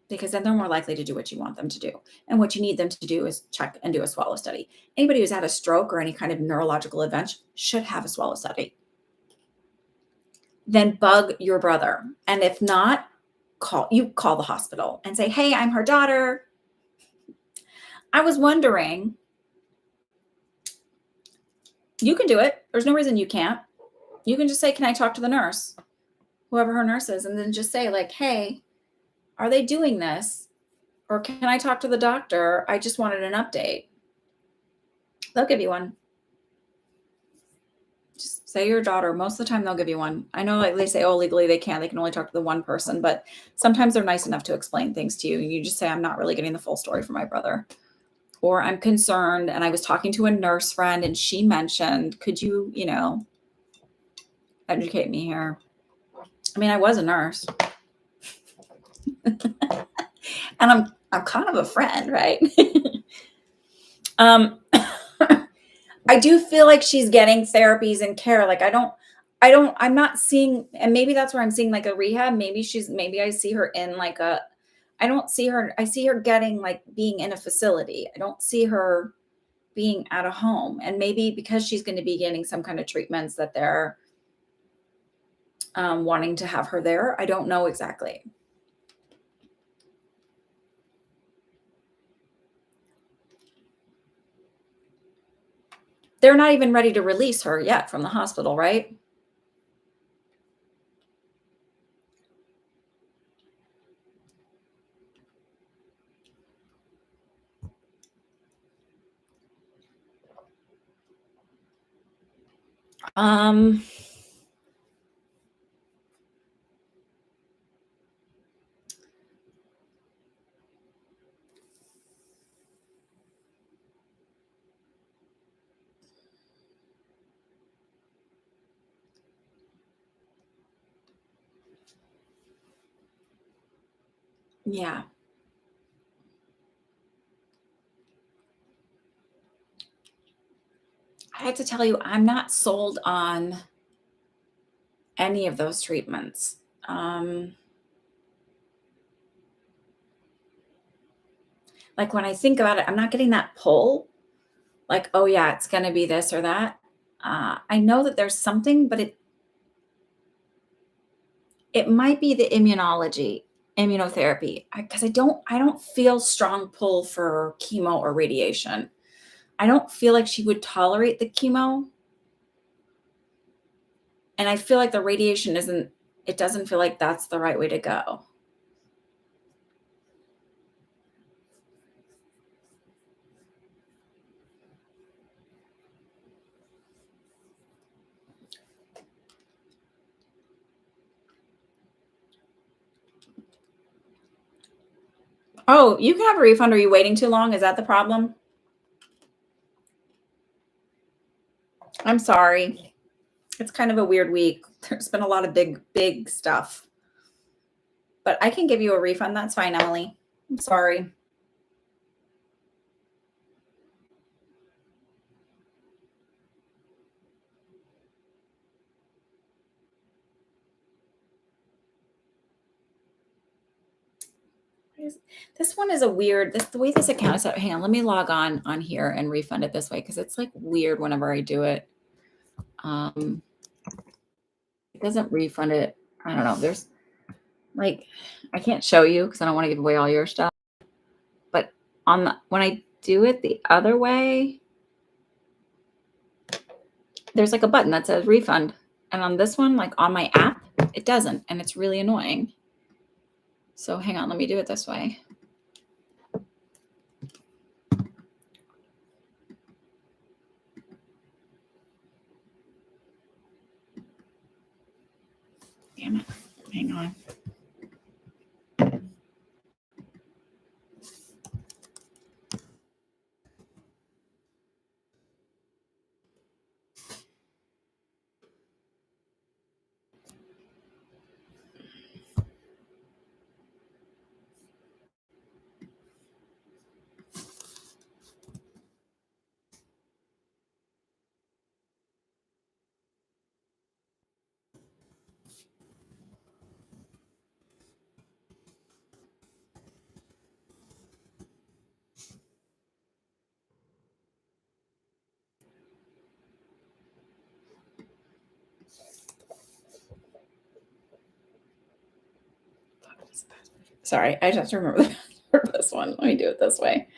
because then they're more likely to do what you want them to do. And what you need them to do is check and do a swallow study. Anybody who's had a stroke or any kind of neurological event should have a swallow study. Then bug your brother. And if not, call the hospital and say, hey, I'm her daughter. I was wondering. You can do it. There's no reason you can't. You can just say, can I talk to the nurse? Whoever her nurse is. And then just say like, hey, are they doing this? Or can I talk to the doctor? I just wanted an update. They'll give you one. Just say your daughter. Most of the time they'll give you one. I know like they say, oh, legally they can't. They can only talk to the one person. But sometimes they're nice enough to explain things to you. You just say, I'm not really getting the full story from my brother. Or I'm concerned and I was talking to a nurse friend and she mentioned, could you, educate me here? I mean, I was a nurse. And I'm kind of a friend, right? I do feel like she's getting therapies and care. Like I'm not seeing, and maybe that's where I'm seeing like a rehab. Maybe I see her in like I don't see her. I see her getting like being in a facility. I don't see her being at a home. And maybe because she's going to be getting some kind of treatments that they're wanting to have her there. I don't know exactly. They're not even ready to release her yet from the hospital, right? Yeah. I have to tell you, I'm not sold on any of those treatments. Like when I think about it, I'm not getting that pull. Like, oh yeah, it's going to be this or that. I know that there's something, but it might be the immunotherapy, because I don't feel strong pull for chemo or radiation. I don't feel like she would tolerate the chemo. And I feel like the radiation it doesn't feel like that's the right way to go. Oh, you can have a refund. Are you waiting too long? Is that the problem? I'm sorry. It's kind of a weird week. There's been a lot of big stuff. But I can give you a refund. That's fine, Emily. I'm sorry. This one is the way this account is set. Hang on, let me log on here and refund it this way, because it's like weird whenever I do it. It doesn't refund it. I don't know. There's like, I can't show you because I don't want to give away all your stuff. But when I do it the other way, there's like a button that says refund. And on this one, like on my app, it doesn't. And it's really annoying. So hang on, let me do it this way. damn it. Hang on. Sorry, I just have to remember the password for this one. Let me do it this way.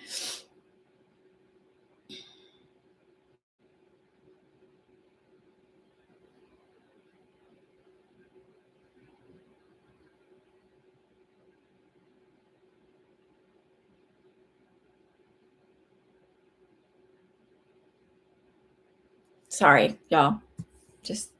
Sorry, y'all. Just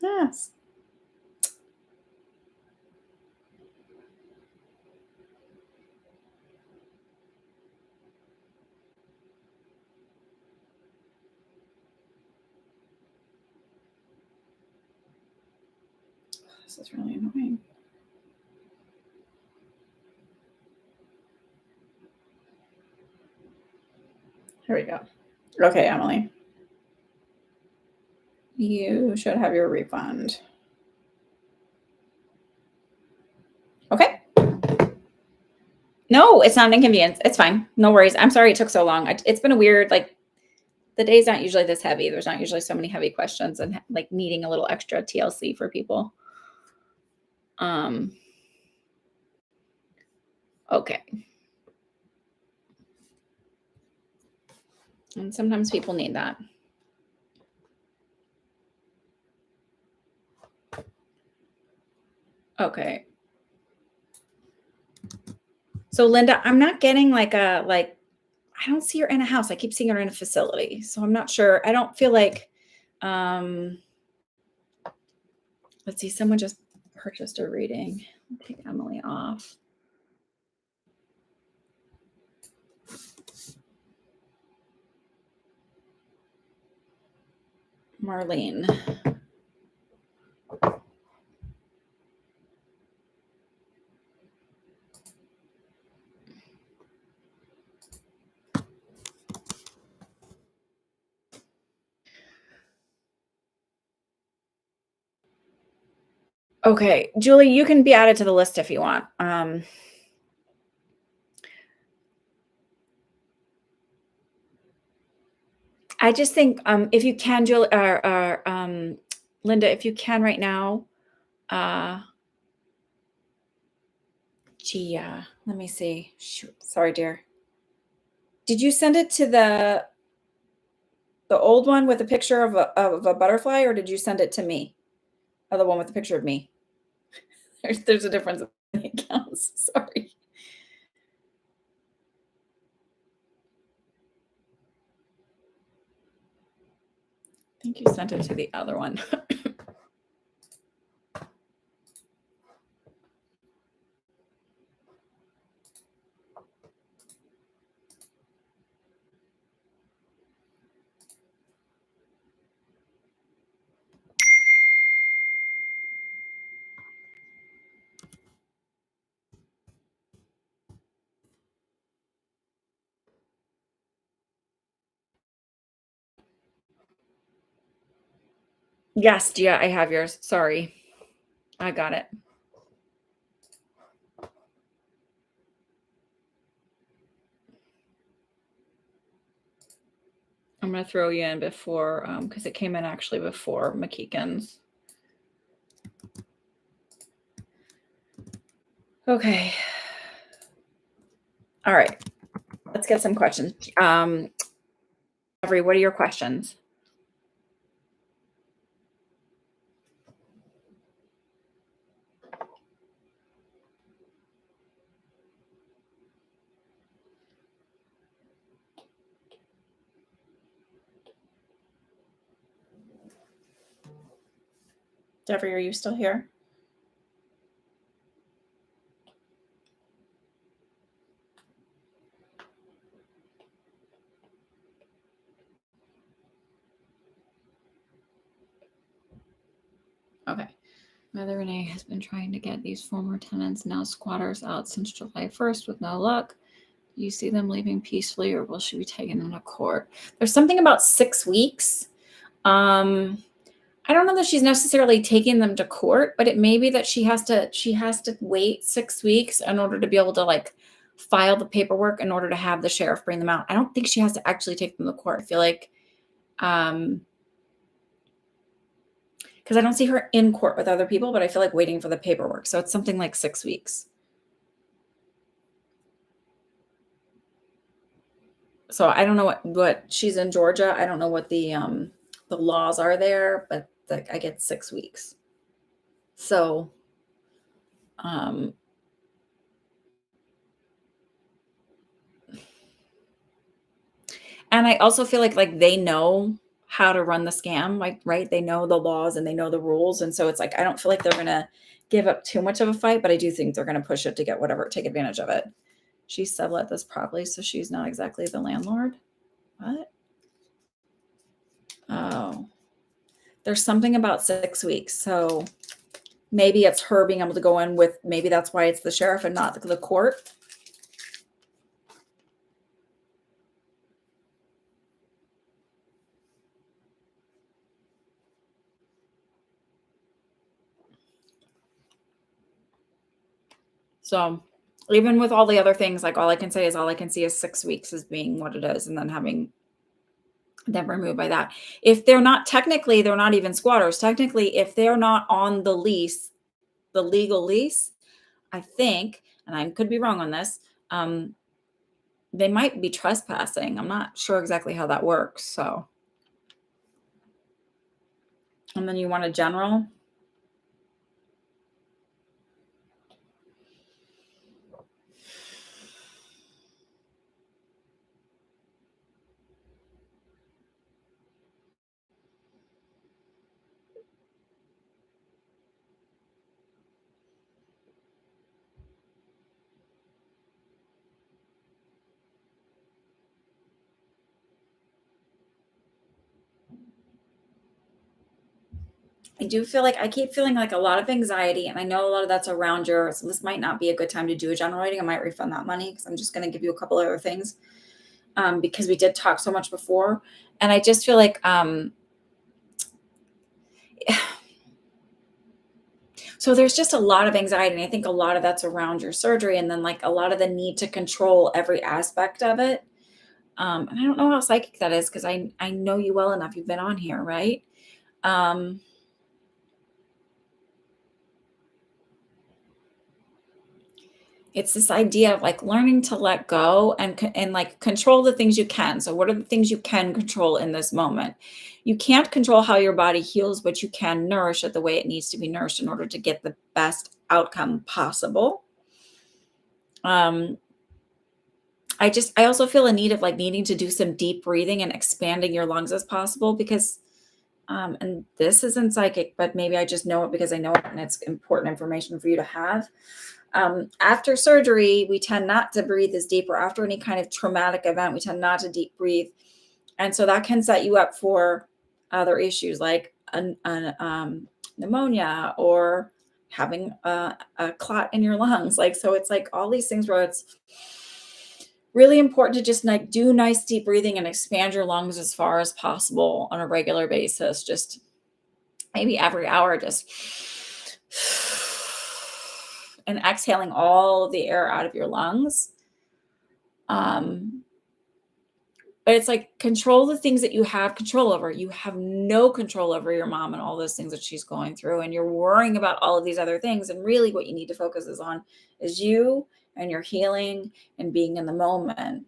yes. This is really annoying. Here we go. Okay, Emily. You should have your refund. Okay. No, it's not an inconvenience. It's fine. No worries. I'm sorry it took so long. It's been a weird, like, the day's not usually this heavy. There's not usually so many heavy questions and like needing a little extra TLC for people. Okay. And sometimes people need that. Okay. So Linda, I'm not getting I don't see her in a house. I keep seeing her in a facility. So I'm not sure. I don't feel like, let's see, someone just purchased a reading. I'll take Emily off. Marlene. Okay, Julie, you can be added to the list if you want. I just think if you can, Julie, or Linda, if you can right now, Gia, let me see. Shoot, sorry, dear. Did you send it to the old one with a picture of a butterfly, or did you send it to me? Or the one with the picture of me? There's a difference in the accounts. Sorry. I think you sent it to the other one. Yes, Gia, I have yours. Sorry. I got it. I'm going to throw you in before, because it came in actually before McKeegan's. Okay. All right. Let's get some questions. Every, what are your questions? Jeffrey, are you still here? Okay. Mother Renee has been trying to get these former tenants, now squatters, out since July 1st with no luck. Do you see them leaving peacefully, or will she be taken into court? There's something about 6 weeks. I don't know that she's necessarily taking them to court, but it may be that she has to wait 6 weeks in order to be able to like file the paperwork in order to have the sheriff bring them out. I don't think she has to actually take them to court. I feel like because I don't see her in court with other people, but I feel like waiting for the paperwork. So it's something like 6 weeks. So I don't know what she's in Georgia. I don't know what the laws are there, but I get 6 weeks. So um and I also feel like they know how to run the scam, like, right? They know the laws and they know the rules. And so it's like I don't feel like they're gonna give up too much of a fight, but I do think they're gonna push it to get whatever, take advantage of it. She sublet this properly, so she's not exactly the landlord. What? Oh, there's something about 6 weeks. So maybe it's her being able to go in with, maybe that's why it's the sheriff and not the court. So even with all the other things, like all I can see is 6 weeks as being what it is, and then having them removed by that. If they're not technically, they're not even squatters. Technically, if they're not on the lease, the legal lease, I think, and I could be wrong on this, they might be trespassing. I'm not sure exactly how that works. So, and then you want a general. I do feel like I keep feeling like a lot of anxiety, and I know a lot of that's around your. So this might not be a good time to do a general rating. I might refund that money because I'm just going to give you a couple other things, because we did talk so much before, and I just feel like so there's just a lot of anxiety, and I think a lot of that's around your surgery, and then like a lot of the need to control every aspect of it. And I don't know how psychic that is because I know you well enough. You've been on here, right? Um, it's this idea of like learning to let go and like control the things you can. So what are the things you can control in this moment? You can't control how your body heals, but you can nourish it the way it needs to be nourished in order to get the best outcome possible. um I also feel a need of like needing to do some deep breathing and expanding your lungs as possible because and this isn't psychic, but maybe I just know it because I know it and it's important information for you to have. After surgery, we tend not to breathe as deep, or after any kind of traumatic event, we tend not to deep breathe. And so that can set you up for other issues like pneumonia or having a clot in your lungs. Like, so it's like all these things where it's really important to just like do nice deep breathing and expand your lungs as far as possible on a regular basis. Just maybe every hour, just and exhaling all of the air out of your lungs. Um, But it's like control the things that you have control over. You have no control over your mom and all those things that she's going through. And you're worrying about all of these other things. And really what you need to focus is on is you and your healing and being in the moment.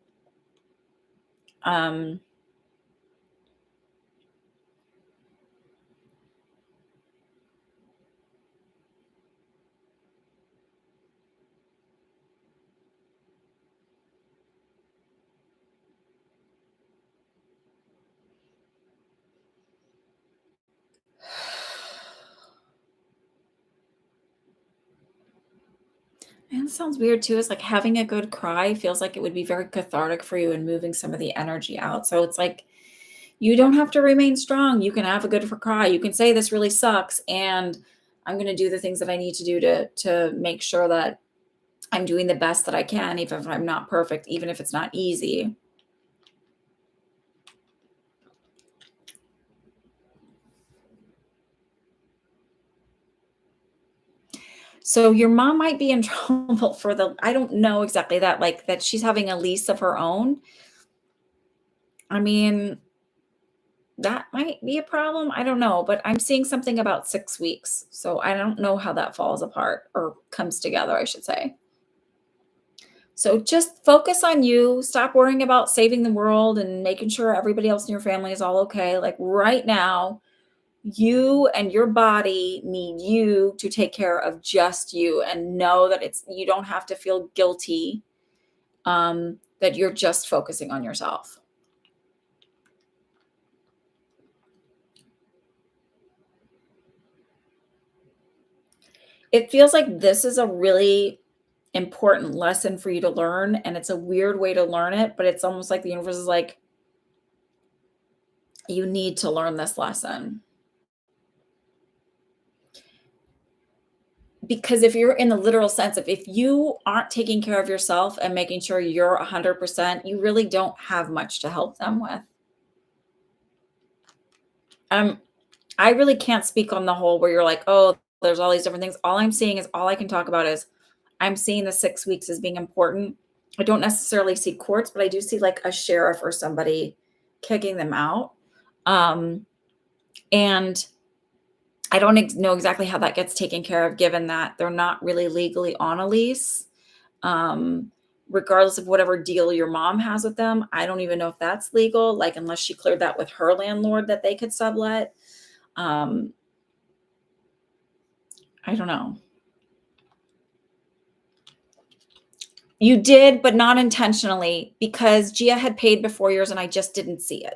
And it sounds weird too. It's like having a good cry feels like it would be very cathartic for you and moving some of the energy out. So it's like you don't have to remain strong. You can have a good cry. You can say this really sucks, and I'm going to do the things that I need to do to make sure that I'm doing the best that I can, even if I'm not perfect, even if it's not easy. So your mom might be in trouble for I don't know exactly that, like that she's having a lease of her own. I mean, that might be a problem. I don't know, but I'm seeing something about 6 weeks. So I don't know how that falls apart or comes together, I should say. So just focus on you. Stop worrying about saving the world and making sure everybody else in your family is all okay. Like right now, you and your body need you to take care of just you and know that you don't have to feel guilty, that you're just focusing on yourself. It feels like this is a really important lesson for you to learn, and it's a weird way to learn it, but it's almost like the universe is like, you need to learn this lesson. Because if you're in the literal sense of if you aren't taking care of yourself and making sure you're 100%, you really don't have much to help them with. Um, I really can't speak on the whole where you're like, oh, there's all these different things. All I'm seeing is all I can talk about is I'm seeing the 6 weeks as being important. I don't necessarily see courts, but I do see like a sheriff or somebody kicking them out. Um, and I don't know exactly how that gets taken care of, given that they're not really legally on a lease. Um, Regardless of whatever deal your mom has with them, I don't even know if that's legal, like unless she cleared that with her landlord that they could sublet. Um, I don't know. You did, but not intentionally because Gia had paid before yours and I just didn't see it.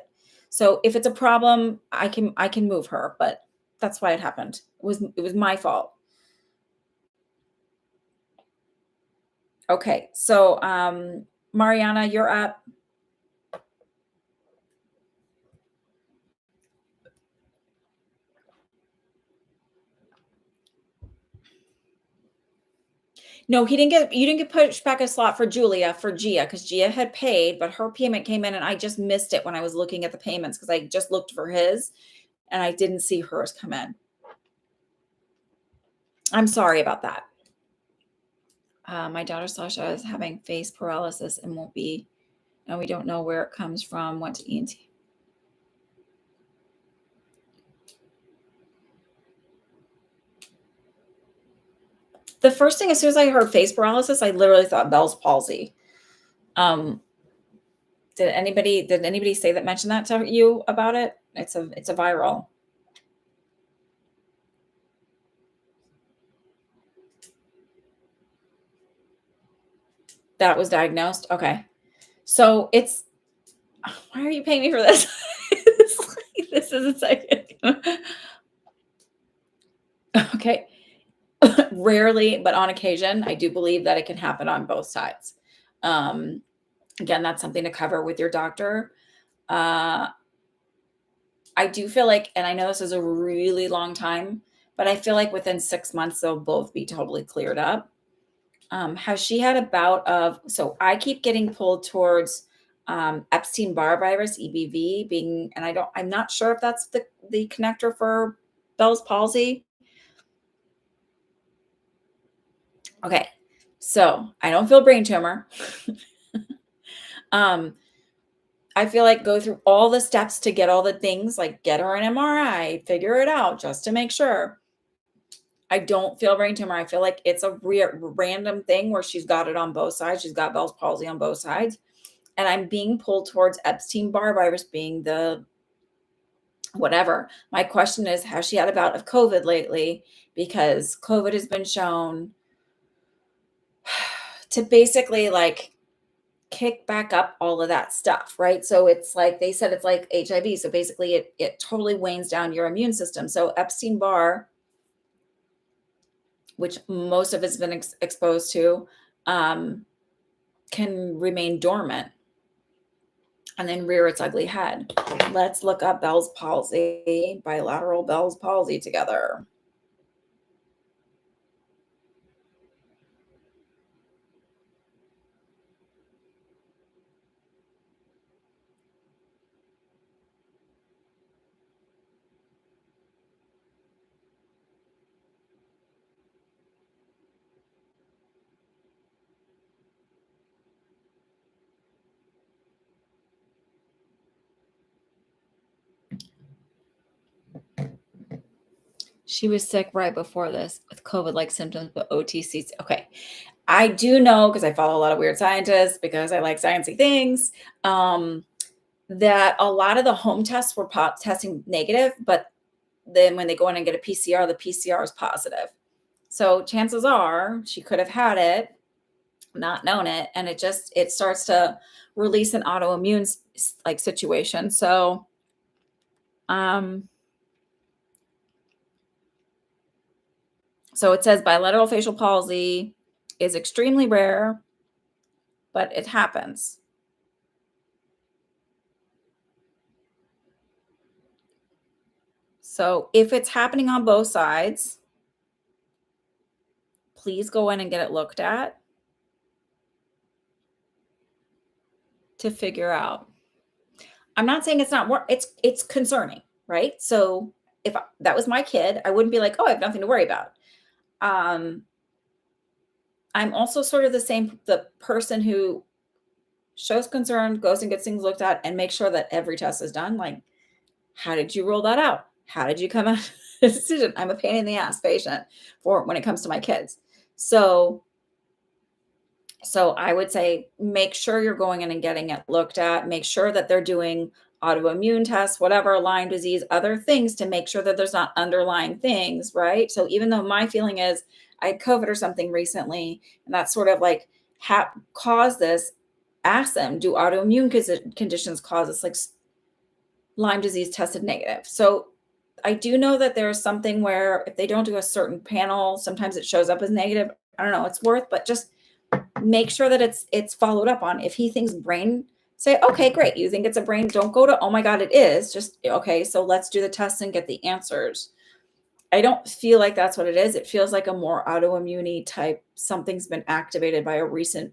So if it's a problem, I can move her, but that's why it happened. It was my fault. Okay. So Mariana, you're up. No, you didn't get pushed back a slot for Gia, because Gia had paid, but her payment came in and I just missed it when I was looking at the payments because I just looked for his and I didn't see hers come in. I'm sorry about that. My daughter Sasha is having face paralysis and won't be, and we don't know where it comes from. Went to ENT. The first thing, as soon as I heard face paralysis, I literally thought Bell's palsy. Um, did anybody say that, mention that to you about it? It's a viral. That was diagnosed. Okay. So it's, why are you paying me for this? This is a second. Okay. Rarely, but on occasion, I do believe that it can happen on both sides. Again, that's something to cover with your doctor. I do feel like, and I know this is a really long time, but I feel like within 6 months, they'll both be totally cleared up. Has she had a bout of, so I keep getting pulled towards Epstein-Barr virus, EBV being, and I'm not sure if that's the connector for Bell's palsy. Okay. So I don't feel brain tumor. I feel like go through all the steps to get all the things, like get her an MRI, figure it out just to make sure. I don't feel brain tumor. I feel like it's a random thing where she's got it on both sides. She's got Bell's palsy on both sides. And I'm being pulled towards Epstein-Barr virus being the whatever. My question is, has she had a bout of COVID lately? Because COVID has been shown to basically like kick back up all of that stuff, right? So it's like they said it's like HIV. So basically it totally wanes down your immune system. So Epstein-Barr, which most of it's been exposed to, can remain dormant and then rear its ugly head. Let's look up Bell's palsy, bilateral Bell's palsy together. She was sick right before this with COVID-like symptoms, but OTC. Okay. I do know because I follow a lot of weird scientists because I like sciencey things, that a lot of the home tests were testing negative, but then when they go in and get a PCR, the PCR is positive. So chances are she could have had it, not known it, and it starts to release an autoimmune like situation. So, so it says bilateral facial palsy is extremely rare, but it happens. So if it's happening on both sides, please go in and get it looked at to figure out. I'm not saying it's not more, it's concerning, right? So if that was my kid, I wouldn't be like, oh, I have nothing to worry about. I'm also sort of the person who shows concern, goes and gets things looked at and make sure that every test is done. Like, how did you roll that out? How did you come out a decision? I'm a pain in the ass patient for when it comes to my kids. So I would say make sure you're going in and getting it looked at. Make sure that they're doing autoimmune tests, whatever, Lyme disease, other things to make sure that there's not underlying things, right? So even though my feeling is I had COVID or something recently, and that's sort of like caused this, ask them, do autoimmune conditions cause this? Like Lyme disease tested negative. So I do know that there's something where if they don't do a certain panel, sometimes it shows up as negative. I don't know, it's worth, but just make sure that it's followed up on. If he thinks brain, say, okay, great. You think it's a brain, don't go to, oh my God, it is. Just, okay, so let's do the test and get the answers. I don't feel like that's what it is. It feels like a more autoimmune type, something's been activated by a recent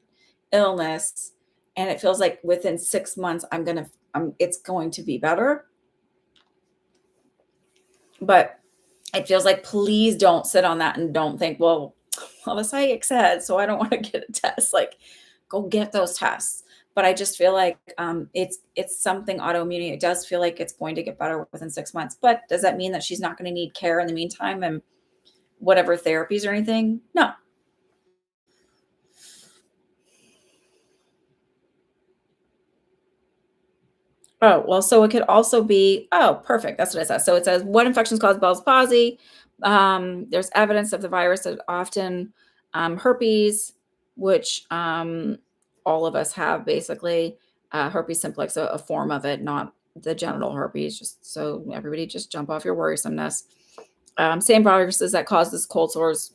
illness. And it feels like within 6 months, it's going to be better. But it feels like, please don't sit on that and don't think, well, the psychic said, so I don't want to get a test. Like, go get those tests. But I just feel like it's something autoimmune. It does feel like it's going to get better within 6 months. But does that mean that she's not going to need care in the meantime and whatever therapies or anything? No. Oh, well, so it could also be, oh, perfect. That's what it says. So it says, what infections cause Bell's palsy? There's evidence of the virus that often herpes, which all of us have basically, herpes simplex, a form of it, not the genital herpes, just so everybody just jump off your worrisomeness. Same viruses that cause this cold sores.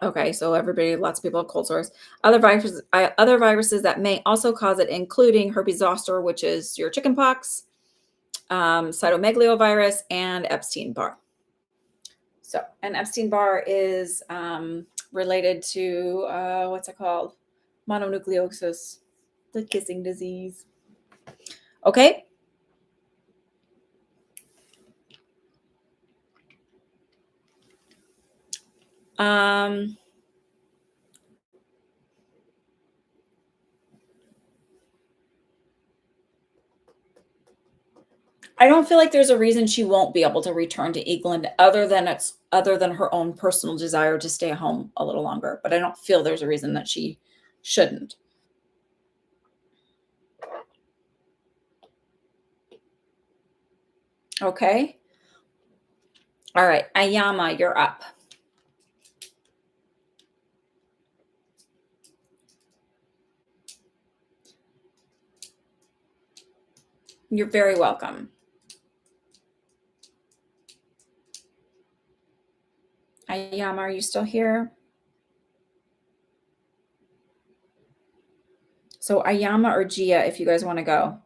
Okay, so lots of people have cold sores. Other viruses that may also cause it, including herpes zoster, which is your chickenpox, cytomegalovirus, and Epstein-Barr. So, and Epstein-Barr is related to what's it called? Mononucleosis, the kissing disease. Okay. I don't feel like there's a reason she won't be able to return to England other than her own personal desire to stay home a little longer. But I don't feel there's a reason that she shouldn't. Okay. All right. Ayama, you're up. You're very welcome. Ayama, are you still here? So Ayama or Gia, if you guys want to go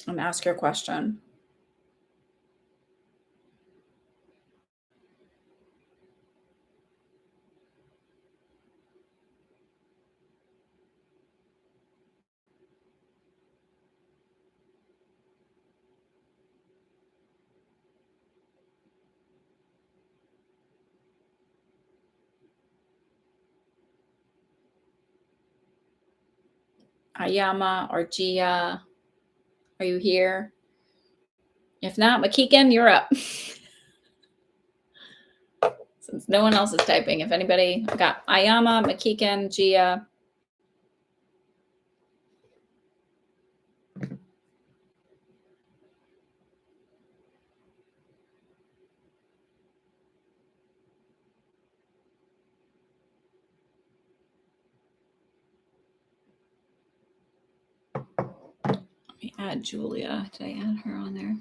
and ask your question. Ayama or Gia, are you here? If not, Makiken, you're up. Since no one else is typing, if anybody, I got Ayama, Makiken, Gia. Let me add Julia. Did I add her on there?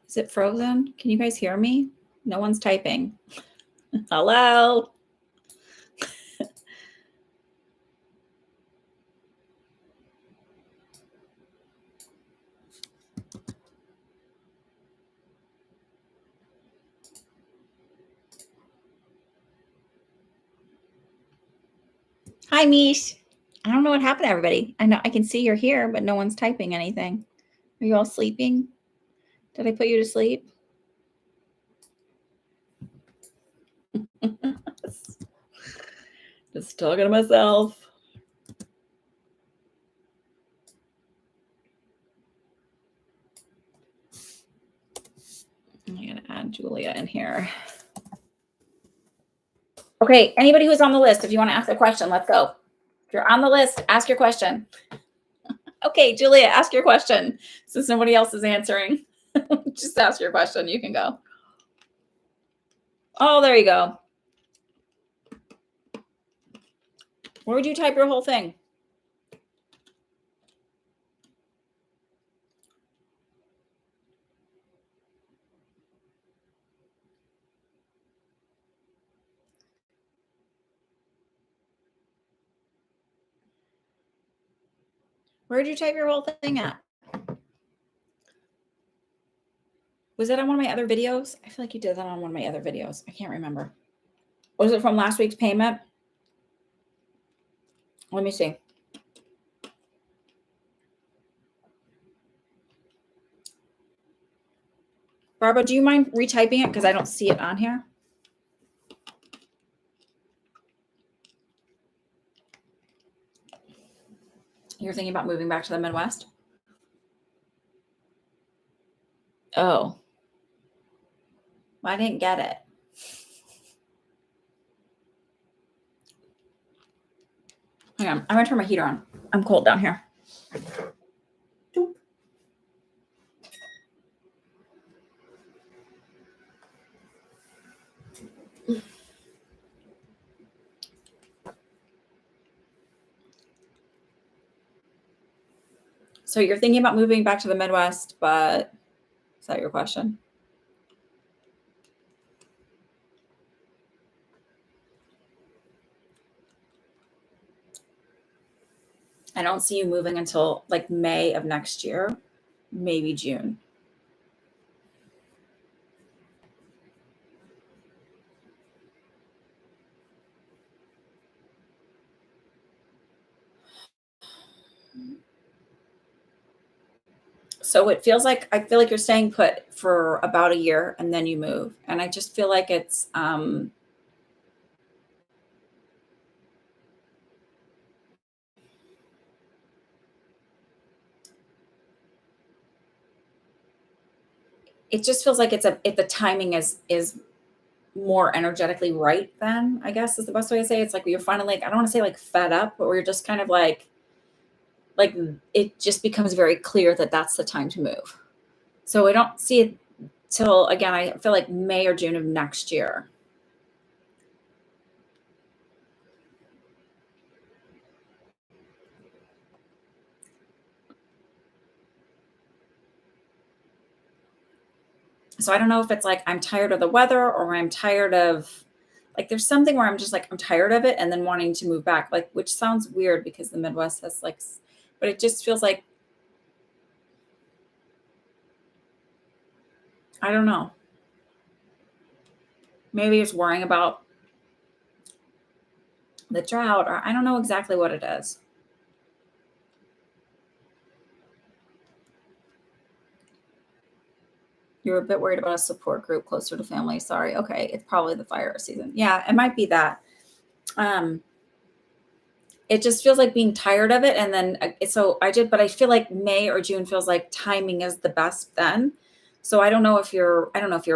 Is it frozen? Can you guys hear me? No one's typing. Hello? Hi, Mish. I don't know what happened to everybody. I know I can see you're here, but no one's typing anything. Are you all sleeping? Did I put you to sleep? Just talking to myself. I'm going to add Julia in here. Okay, anybody who's on the list, if you want to ask a question, let's go. If you're on the list, ask your question. Okay, Julia, ask your question. Since nobody else is answering, just ask your question. You can go. Oh, there you go. Where would you type your whole thing? Where did you type your whole thing at? Was it on one of my other videos? I feel like you did that on one of my other videos. I can't remember. Was it from last week's payment? Let me see. Barbara, do you mind retyping it? Because I don't see it on here. You're thinking about moving back to the Midwest? Oh. Well, I didn't get it. Hang on. I'm going to turn my heater on. I'm cold down here. So you're thinking about moving back to the Midwest, but is that your question? I don't see you moving until like May of next year, maybe June. So it feels like, I feel like you're staying put for about a year and then you move. And I just feel like it's, it just feels like if the timing is more energetically right, then I guess is the best way to say it. It's like you're finally like, I don't want to say like fed up, but we're just kind of like it just becomes very clear that that's the time to move. So I don't see it till, again, I feel like May or June of next year. So I don't know if it's like I'm tired of the weather or I'm tired of, like, there's something where I'm just like I'm tired of it and then wanting to move back, like, which sounds weird because the Midwest has like, but it just feels like, I don't know. Maybe it's worrying about the drought, or I don't know exactly what it is. You're a bit worried about a support group closer to family. Sorry. Okay. It's probably the fire season. Yeah, it might be that. Um, it just feels like being tired of it. And then, so but I feel like May or June feels like timing is the best then. So I don't know if you're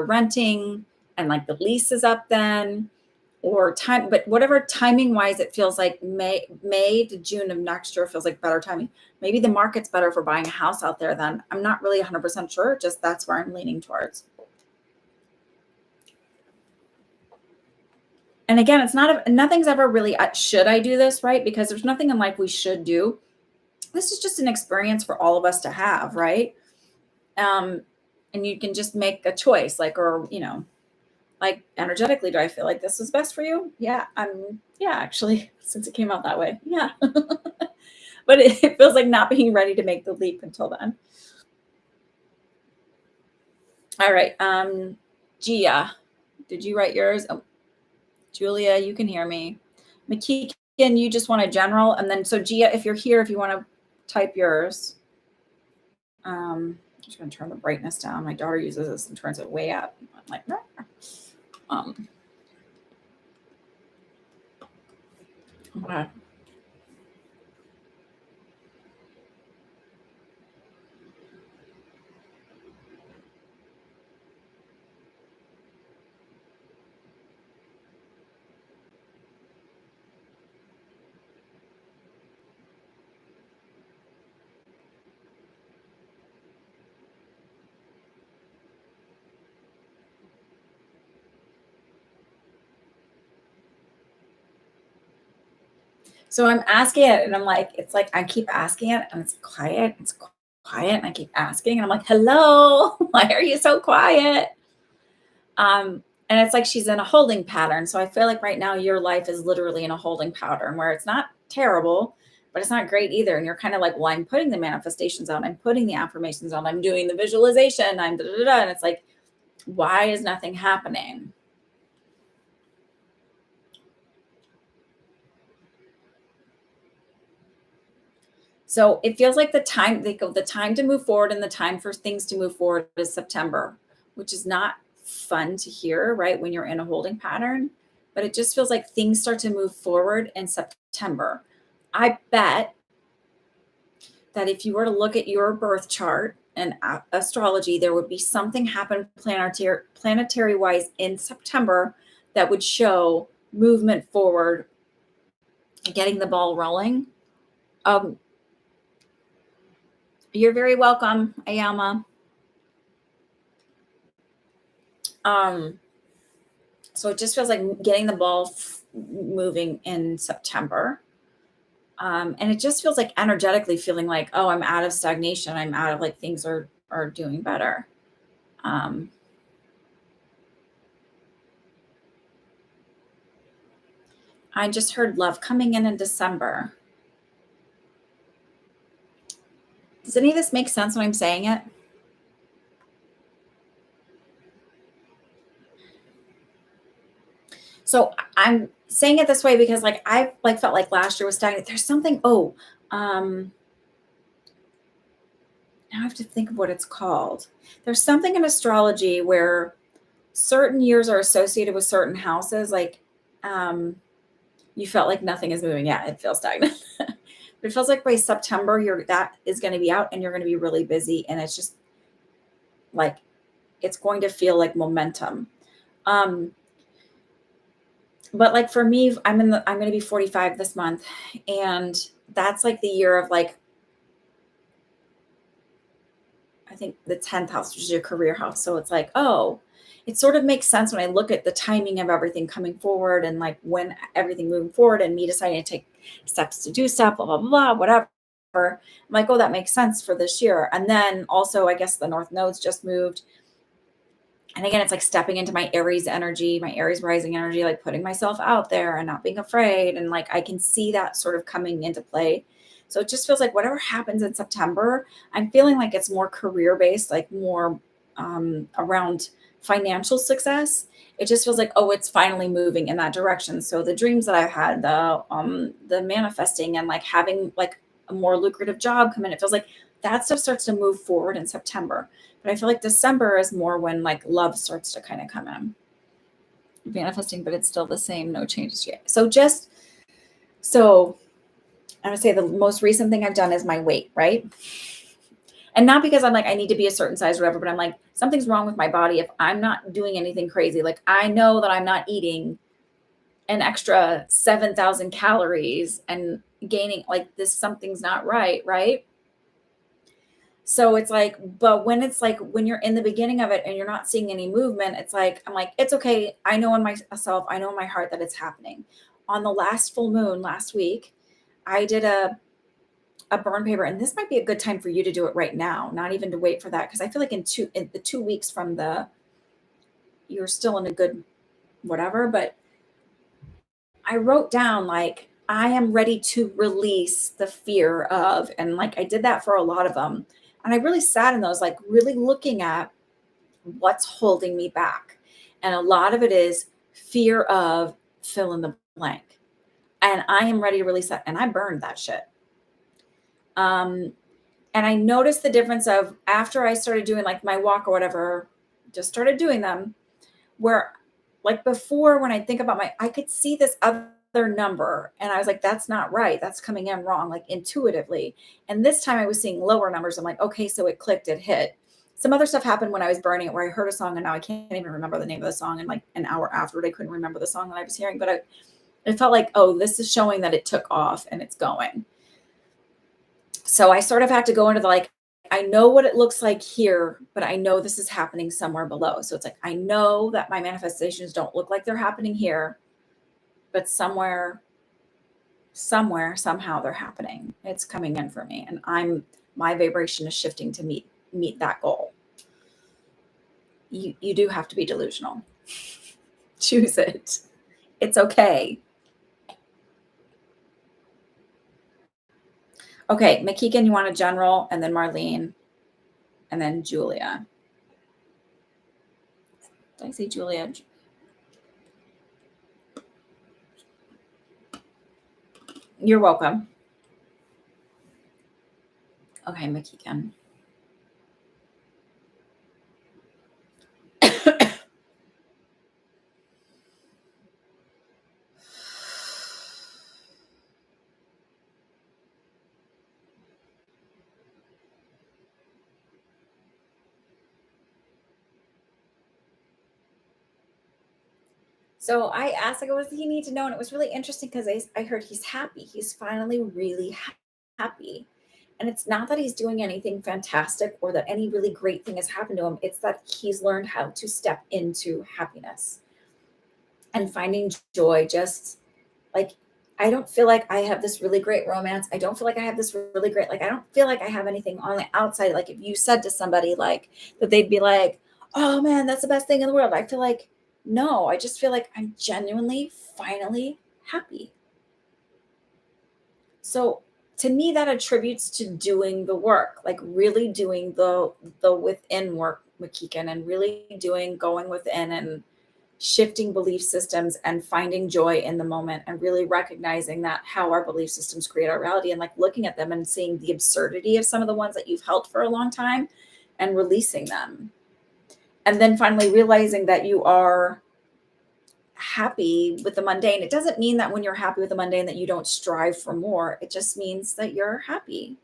renting and like the lease is up then, or time, but whatever timing wise, it feels like May to June of next year feels like better timing. Maybe the market's better for buying a house out there then. I'm not really 100% sure. Just that's where I'm leaning towards. And again, it's not, nothing's ever really, should I do this, right? Because there's nothing in life we should do. This is just an experience for all of us to have, right? Um, and you can just make a choice, like, or, like energetically, do I feel like this is best for you? Yeah. Yeah, actually, since it came out that way. Yeah. But it feels like not being ready to make the leap until then. All right. Gia, did you write yours? Oh, Julia, you can hear me. McKeegan, you just want a general. And then, so Gia, if you're here, if you want to type yours. I'm just going to turn the brightness down. My daughter uses this and turns it way up. I'm like, okay. So I'm asking it and I'm like, it's like, I keep asking it and it's quiet. It's quiet. And I keep asking and I'm like, hello, why are you so quiet? And it's like she's in a holding pattern. So I feel like right now your life is literally in a holding pattern where it's not terrible, but it's not great either. And you're kind of like, well, I'm putting the manifestations on, I'm putting the affirmations on, I'm doing the visualization, I'm da da da. And it's like, why is nothing happening? So it feels like the time to move forward and the time for things to move forward is September, which is not fun to hear, right? When you're in a holding pattern, but it just feels like things start to move forward in September. I bet that if you were to look at your birth chart and astrology, there would be something happen planetary wise in September that would show movement forward, getting the ball rolling. You're very welcome, Ayama. So it just feels like getting the ball moving in September. And it just feels like energetically feeling like, oh, I'm out of stagnation. I'm out of like things are doing better. I just heard love coming in December. Does any of this make sense when I'm saying it? So I'm saying it this way because like I like felt like last year was stagnant. There's something. Now I have to think of what it's called. There's something in astrology where certain years are associated with certain houses. Like you felt like nothing is moving. Yeah, it feels stagnant. But it feels like by September, that is going to be out and you're going to be really busy. And it's just like it's going to feel like momentum. Um, but like for me, I'm going to be 45 this month, and that's like the year of like, I think the 10th house, which is your career house. So it's like, oh, it sort of makes sense when I look at the timing of everything coming forward and like when everything moving forward and me deciding to take steps to do stuff, blah, blah, blah, whatever. I'm like, oh, that makes sense for this year. And then also, I guess the North nodes just moved. And again, it's like stepping into my Aries energy, my Aries rising energy, like putting myself out there and not being afraid. And like, I can see that sort of coming into play. So it just feels like whatever happens in September, I'm feeling like it's more career based, like more around financial success. It just feels like, oh, it's finally moving in that direction. So the dreams that I've had, the manifesting and like having like a more lucrative job come in, it feels like that stuff starts to move forward in September. But I feel like December is more when like love starts to kind of come in. Manifesting, but it's still the same, no changes yet. So I'm gonna say the most recent thing I've done is my weight, right? And not because I'm like, I need to be a certain size or whatever, but I'm like, something's wrong with my body if I'm not doing anything crazy. Like I know that I'm not eating an extra 7,000 calories and gaining like this, something's not right, right? So it's like, but when it's like, when you're in the beginning of it and you're not seeing any movement, it's like, I'm like, it's okay. I know in myself, I know in my heart that it's happening. On the last full moon last week, I did a burn paper, and this might be a good time for you to do it right now, not even to wait for that. Cause I feel like in the 2 weeks from you're still in a good whatever, but I wrote down like, I am ready to release the fear of, and like I did that for a lot of them. And I really sat in those, like really looking at what's holding me back. And a lot of it is fear of fill in the blank. And I am ready to release that. And I burned that shit. And I noticed the difference of after I started doing like my walk or whatever, just started doing them, where like before when I think about I could see this other number and I was like, that's not right. That's coming in wrong, like intuitively. And this time I was seeing lower numbers. I'm like, okay, so it clicked, it hit. Some other stuff happened when I was burning it where I heard a song and now I can't even remember the name of the song. And like an hour afterward, I couldn't remember the song that I was hearing, but it felt like, oh, this is showing that it took off and it's going. So I sort of had to go into the like, I know what it looks like here, but I know this is happening somewhere below. So it's like, I know that my manifestations don't look like they're happening here, but somewhere, somehow they're happening. It's coming in for me. And my vibration is shifting to meet that goal. You do have to be delusional. Choose it. It's okay. Okay, McKeegan, you want a general, and then Marlene, and then Julia. Did I say Julia? You're welcome. Okay, McKeegan. So I asked, like, what does he need to know? And it was really interesting because I heard he's happy. He's finally really happy. And it's not that he's doing anything fantastic or that any really great thing has happened to him. It's that he's learned how to step into happiness and finding joy. Just like, I don't feel like I have this really great romance. I don't feel like I have this really great, like, I don't feel like I have anything on the outside. Like, if you said to somebody like that, they'd be like, oh man, that's the best thing in the world. I feel like, no, I just feel like I'm genuinely, finally happy. So to me, that attributes to doing the work, like really doing the within work, McKeegan, and really going within and shifting belief systems and finding joy in the moment and really recognizing that how our belief systems create our reality and like looking at them and seeing the absurdity of some of the ones that you've held for a long time and releasing them. And then finally realizing that you are happy with the mundane. It doesn't mean that when you're happy with the mundane that you don't strive for more. It just means that you're happy.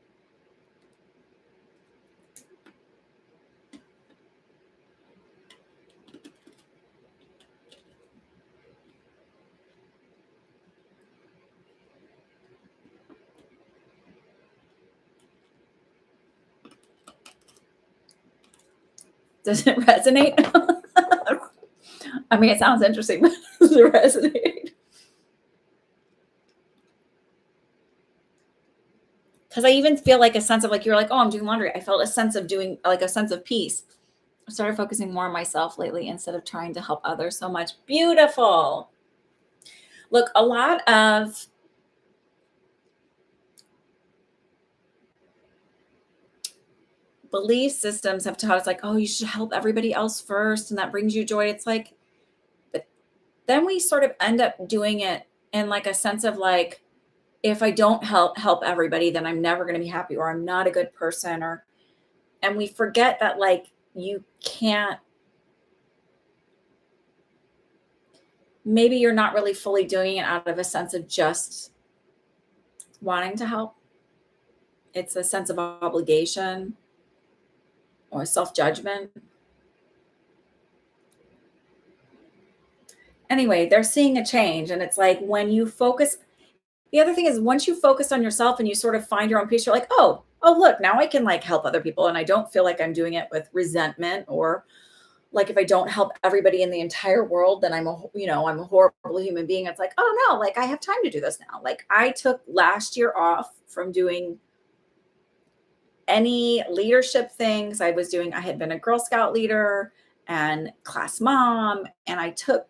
Does it resonate? I mean, it sounds interesting, but does it resonate? Because I even feel like a sense of like, you're like, oh, I'm doing laundry. I felt a sense of doing like a sense of peace. I started focusing more on myself lately instead of trying to help others so much. Beautiful. Look, a lot of belief systems have taught us like, oh, you should help everybody else first, and that brings you joy. It's like, but then we sort of end up doing it in like a sense of like, if I don't help everybody, then I'm never going to be happy, or I'm not a good person, or and we forget that like you can't, maybe you're not really fully doing it out of a sense of just wanting to help. It's a sense of obligation or self-judgment. Anyway, they're seeing a change, and it's like when you focus, the other thing is once you focus on yourself and you sort of find your own peace, you're like, oh, look, now I can like help other people, and I don't feel like I'm doing it with resentment, or like if I don't help everybody in the entire world, then I'm a horrible human being. It's like, oh no, like I have time to do this now. Like I took last year off from doing any leadership things I had been a Girl Scout leader and class mom, and I took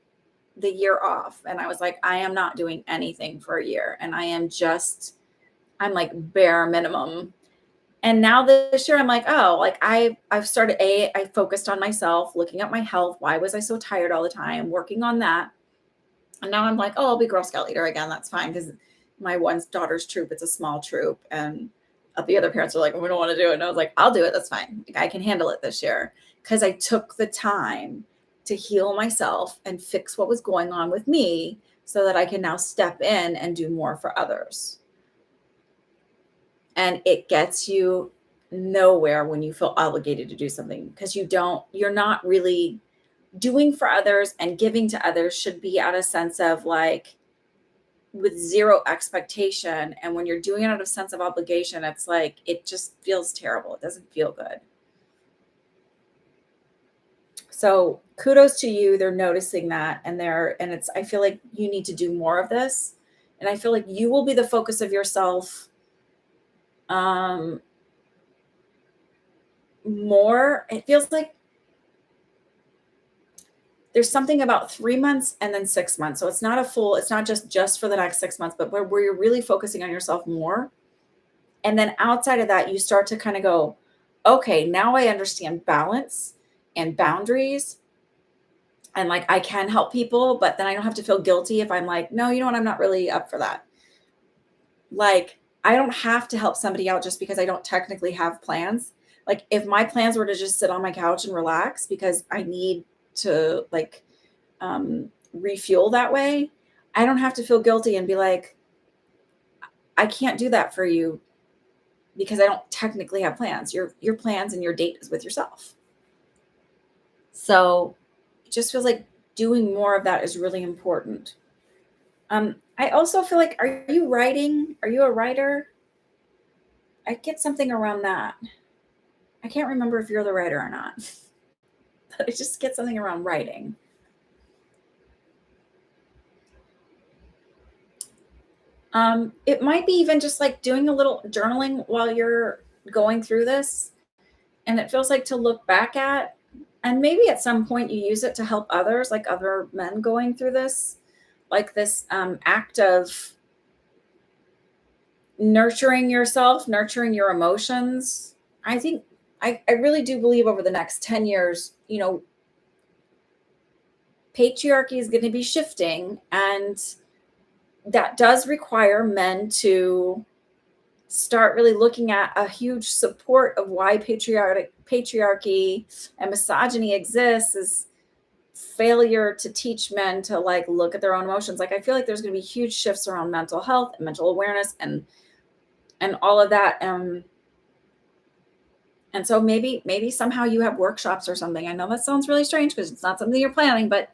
the year off, and I was like, I am not doing anything for a year, and I'm like bare minimum. And now this year I'm like, oh, like I've started, I focused on myself, looking at my health. Why was I so tired all the time? Working on that. And now I'm like, oh, I'll be Girl Scout leader again. That's fine. Because my one daughter's troop, it's a small troop. And the other parents are like, we don't want to do it. And I was like, I'll do it. That's fine. Like, I can handle it this year. Because I took the time to heal myself and fix what was going on with me so that I can now step in and do more for others. And it gets you nowhere when you feel obligated to do something, because you're not really doing for others, and giving to others should be out of sense of like with zero expectation. And when you're doing it out of sense of obligation, it's like, it just feels terrible. It doesn't feel good. So kudos to you. They're noticing that, and I feel like you need to do more of this. And I feel like you will be the focus of yourself more. It feels like there's something about 3 months and then 6 months. So it's not just for the next 6 months, but where you're really focusing on yourself more. And then outside of that, you start to kind of go, okay, now I understand balance and boundaries. And like, I can help people, but then I don't have to feel guilty if I'm like, no, you know what? I'm not really up for that. Like, I don't have to help somebody out just because I don't technically have plans. Like if my plans were to just sit on my couch and relax because I need to like refuel that way, I don't have to feel guilty and be like, I can't do that for you because I don't technically have plans. Your plans and your date is with yourself. So it just feels like doing more of that is really important. I also feel like, are you writing? Are you a writer? I get something around that. I can't remember if you're the writer or not, but I just get something around writing. It might be even just like doing a little journaling while you're going through this. And it feels like to look back at, and maybe at some point you use it to help others, like other men going through this, like this act of nurturing yourself, nurturing your emotions. I think I really do believe over the next 10 years, patriarchy is going to be shifting, and that does require men to start really looking at a huge support of why patriarchy and misogyny exists, is failure to teach men to like look at their own emotions. Like I feel like there's going to be huge shifts around mental health and mental awareness and all of that. And so maybe somehow you have workshops or something. I know that sounds really strange because it's not something you're planning, but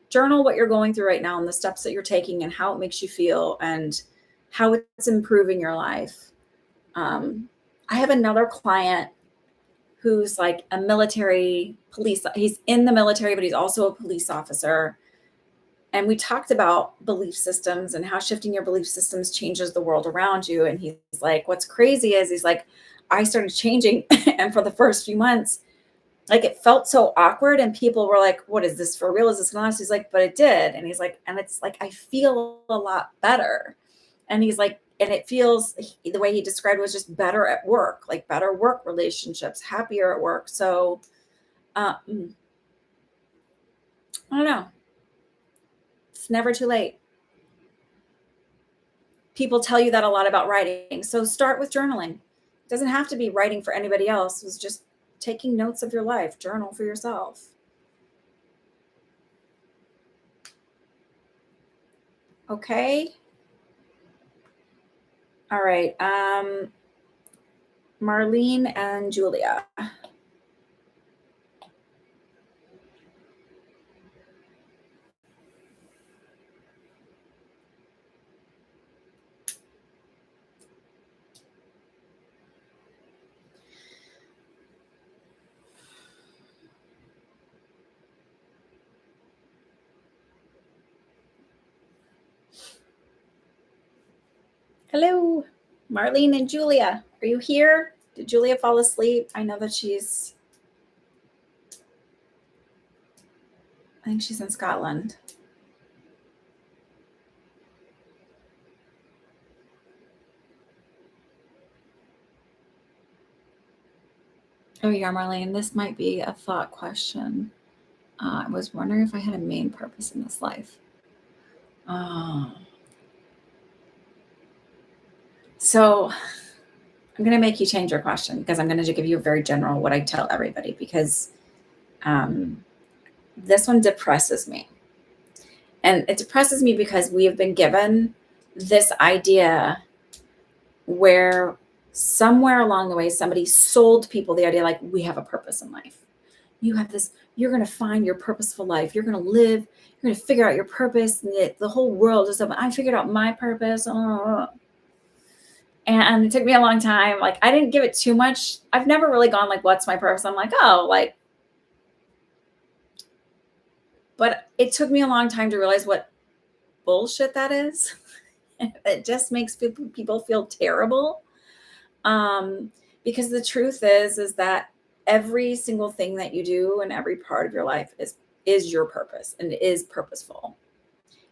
journal what you're going through right now and the steps that you're taking and how it makes you feel and how it's improving your life. I have another client who's like a military police. He's in the military, but he's also a police officer. And we talked about belief systems and how shifting your belief systems changes the world around you. And he's like, what's crazy is he's like, I started changing. And for the first few months, like it felt so awkward. And people were like, what is this for real? Is this going to last? He's like, but it did. And he's like, and it's like, I feel a lot better. And he's like, and it feels, the way he described it was just better at work, like better work relationships, happier at work. So I don't know. It's never too late. People tell you that a lot about writing. So start with journaling. It doesn't have to be writing for anybody else. It's just taking notes of your life. Journal for yourself. Okay. All right. Marlene and Julia. Hello, Marlene and Julia. Are you here? Did Julia fall asleep? I know that I think she's in Scotland. Oh yeah, Marlene, this might be a thought question. I was wondering if I had a main purpose in this life. So I'm going to make you change your question because I'm going to give you a very general what I tell everybody because this one depresses me. And it depresses me because we have been given this idea where somewhere along the way, somebody sold people the idea like we have a purpose in life. You have this, you're going to find your purposeful life. You're going to live, you're going to figure out your purpose. And the whole world is, I figured out my purpose. And it took me a long time. Like, I didn't give it too much. I've never really gone like, what's my purpose? I'm like, oh, like, but it took me a long time to realize what bullshit that is. It just makes people feel terrible. Because the truth is that every single thing that you do in every part of your life is your purpose and is purposeful.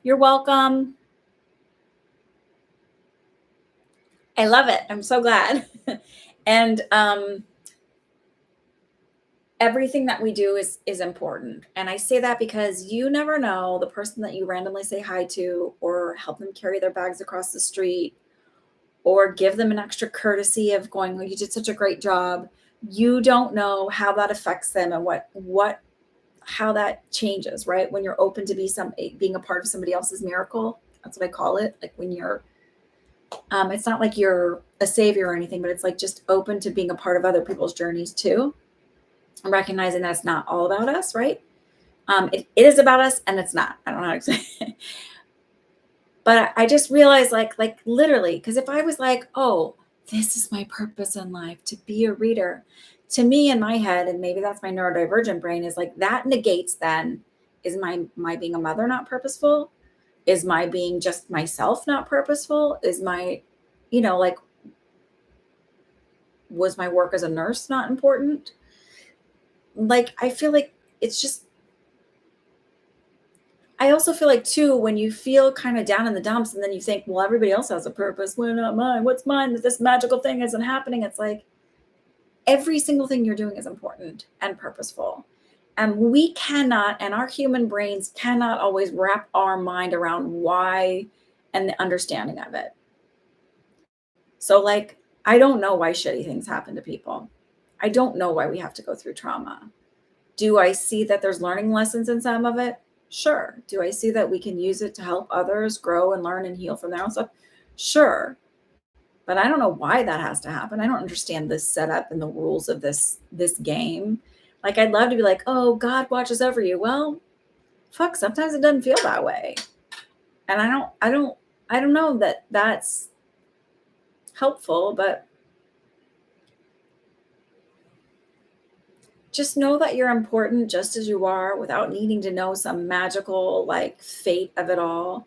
You're welcome. I love it. I'm so glad. And everything that we do is important. And I say that because you never know the person that you randomly say hi to or help them carry their bags across the street or give them an extra courtesy of going, well, you did such a great job. You don't know how that affects them and how that changes, right? When you're open to being a part of somebody else's miracle. That's what I call it. Like when you're, it's not like you're a savior or anything, but it's like just open to being a part of other people's journeys too. And recognizing that it's not all about us, right? It is about us and it's not. I don't know how to say it. But I just realized like literally, because if I was like, oh, this is my purpose in life, to be a reader, to me in my head, and maybe that's my neurodivergent brain, is like that negates then, is my being a mother not purposeful? Is my being just myself not purposeful? Is my, like, was my work as a nurse not important? Like, I feel like it's just, I also feel like too, when you feel kind of down in the dumps and then you think, well, everybody else has a purpose. Why not mine? What's mine? That this magical thing isn't happening. It's like every single thing you're doing is important and purposeful. And we cannot, and our human brains cannot always wrap our mind around why and the understanding of it. So like, I don't know why shitty things happen to people. I don't know why we have to go through trauma. Do I see that there's learning lessons in some of it? Sure. Do I see that we can use it to help others grow and learn and heal from their own stuff? Sure. But I don't know why that has to happen. I don't understand the setup and the rules of this game. Like, I'd love to be like, oh, God watches over you. Well, fuck, sometimes it doesn't feel that way. And I don't know that that's helpful, but just know that you're important just as you are without needing to know some magical like fate of it all,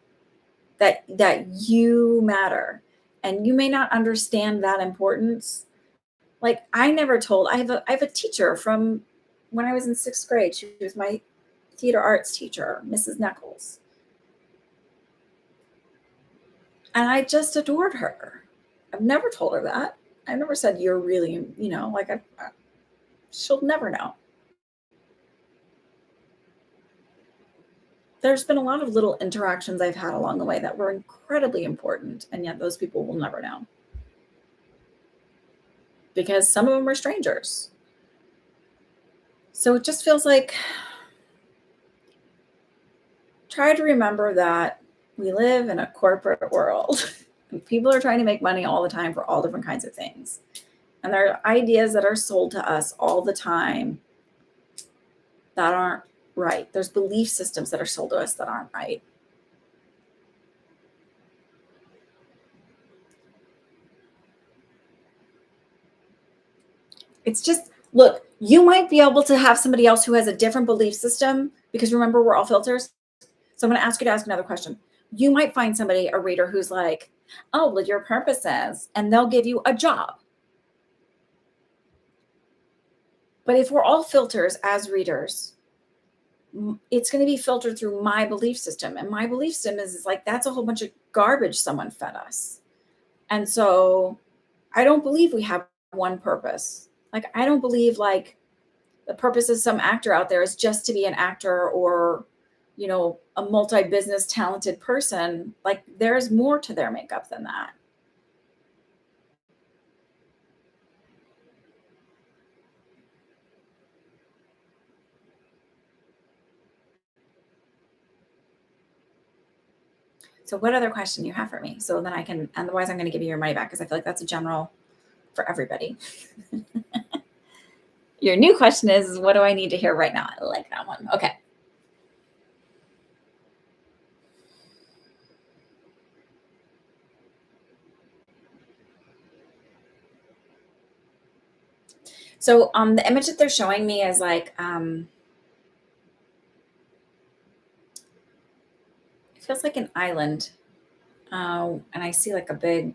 that you matter. And you may not understand that importance. Like I have a teacher from when I was in 6th grade. She was my theater arts teacher, Mrs. Nichols. And I just adored her. I've never told her that. I never said you're really, like she'll never know. There's been a lot of little interactions I've had along the way that were incredibly important, and yet those people will never know. Because some of them are strangers. So it just feels like try to remember that we live in a corporate world. People are trying to make money all the time for all different kinds of things. And there are ideas that are sold to us all the time that aren't right. There's belief systems that are sold to us that aren't right. It's just, look, you might be able to have somebody else who has a different belief system, because remember, we're all filters. So I'm going to ask you to ask another question. You might find somebody, a reader, who's like, oh, well, your purpose is, and they'll give you a job. But if we're all filters as readers, it's going to be filtered through my belief system. And my belief system is like, that's a whole bunch of garbage someone fed us. And so I don't believe we have one purpose. Like, I don't believe like the purpose of some actor out there is just to be an actor or, a multi-business talented person. Like, there's more to their makeup than that. So what other question do you have for me? So then I can, otherwise I'm going to give you your money back, because I feel like that's a general for everybody. Your new question is, what do I need to hear right now? I like that one. Okay. So the image that they're showing me is like, it feels like an island. And I see like a big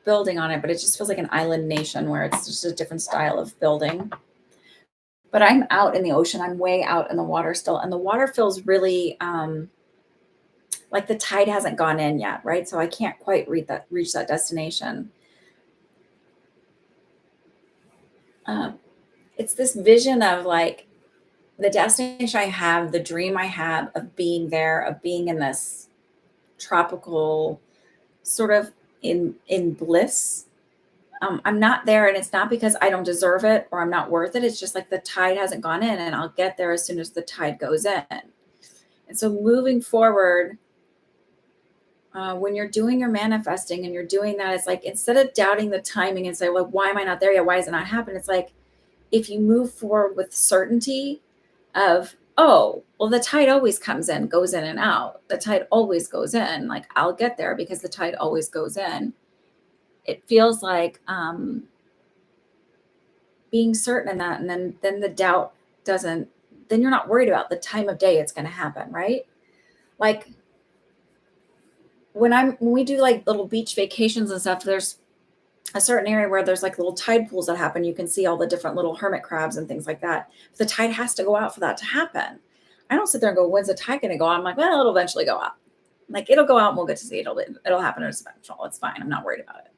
building on it, but it just feels like an island nation where it's just a different style of building. But I'm out in the ocean. I'm way out in the water still. And the water feels really like the tide hasn't gone in yet, right? So I can't quite reach that destination. It's this vision of like the destination I have, the dream I have of being there, of being in this tropical sort of in bliss. I'm not there, and it's not because I don't deserve it or I'm not worth it. It's just like the tide hasn't gone in, and I'll get there as soon as the tide goes in. And so moving forward, when you're doing your manifesting and you're doing that, it's like, instead of doubting the timing and say, well, why am I not there yet? Why is it not happening? It's like, if you move forward with certainty of, oh, well, the tide always comes in, goes in and out. The tide always goes in. Like, I'll get there because the tide always goes in. It feels like being certain in that. And then the doubt doesn't, then you're not worried about the time of day it's going to happen, right? Like when we do like little beach vacations and stuff, there's a certain area where there's like little tide pools that happen. You can see all the different little hermit crabs and things like that. But the tide has to go out for that to happen. I don't sit there and go, when's the tide going to go out? I'm like, well, it'll eventually go out. Like, it'll go out and we'll get to see it. It'll happen as eventual. It's fine. I'm not worried about it.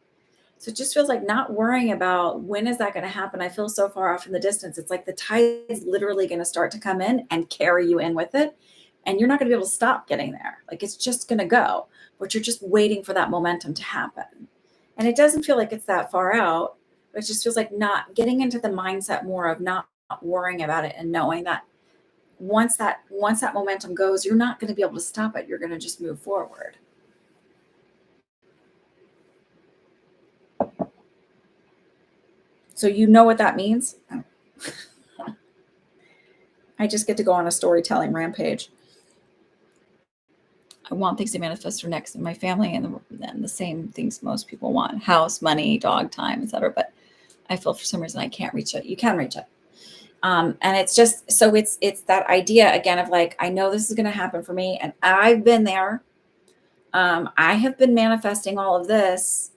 So it just feels like not worrying about when is that going to happen. I feel so far off in the distance. It's like the tide is literally going to start to come in and carry you in with it. And you're not going to be able to stop getting there. Like, it's just going to go, but you're just waiting for that momentum to happen. And it doesn't feel like it's that far out, but it just feels like not getting into the mindset more of not worrying about it, and knowing that once that momentum goes, you're not going to be able to stop it. You're going to just move forward. So you know what that means? I just get to go on a storytelling rampage. I want things to manifest for next in my family, and the same things most people want: house, money, dog time, etc. But I feel for some reason I can't reach it. You can reach it. And it's just, so it's that idea again of like, I know this is going to happen for me, and I've been there. I have been manifesting all of this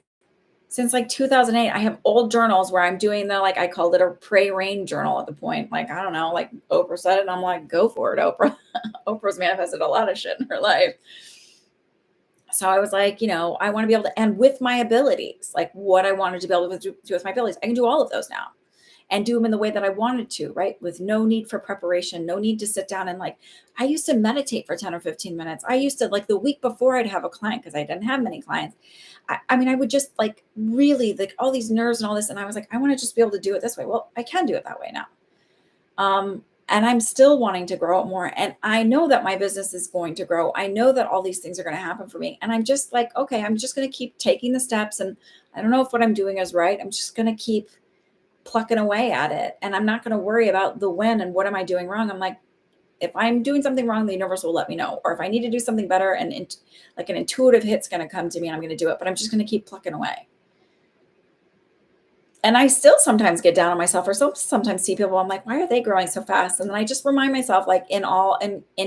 since like 2008. I have old journals where I'm doing the, like, I called it a pray rain journal at the point. Like, I don't know, like Oprah said it. And I'm like, go for it, Oprah. Oprah's manifested a lot of shit in her life. So I was like, I want to be able to, and with my abilities, like what I wanted to be able to do with my abilities, I can do all of those now and do them in the way that I wanted to, right? With no need for preparation, no need to sit down and like, I used to meditate for 10 or 15 minutes. I used to, like, the week before I'd have a client, because I didn't have many clients. I mean, I would just like really like all these nerves and all this. And I was like, I want to just be able to do it this way. Well, I can do it that way now. And I'm still wanting to grow it more. And I know that my business is going to grow. I know that all these things are going to happen for me. And I'm just like, okay, I'm just going to keep taking the steps. And I don't know if what I'm doing is right. I'm just going to keep plucking away at it. And I'm not going to worry about the when and what am I doing wrong. I'm like, if I'm doing something wrong, the universe will let me know. Or if I need to do something better, and like an intuitive hit's going to come to me and I'm going to do it, but I'm just going to keep plucking away. And I still sometimes get down on myself, or sometimes see people, I'm like, why are they growing so fast? And then I just remind myself, like, in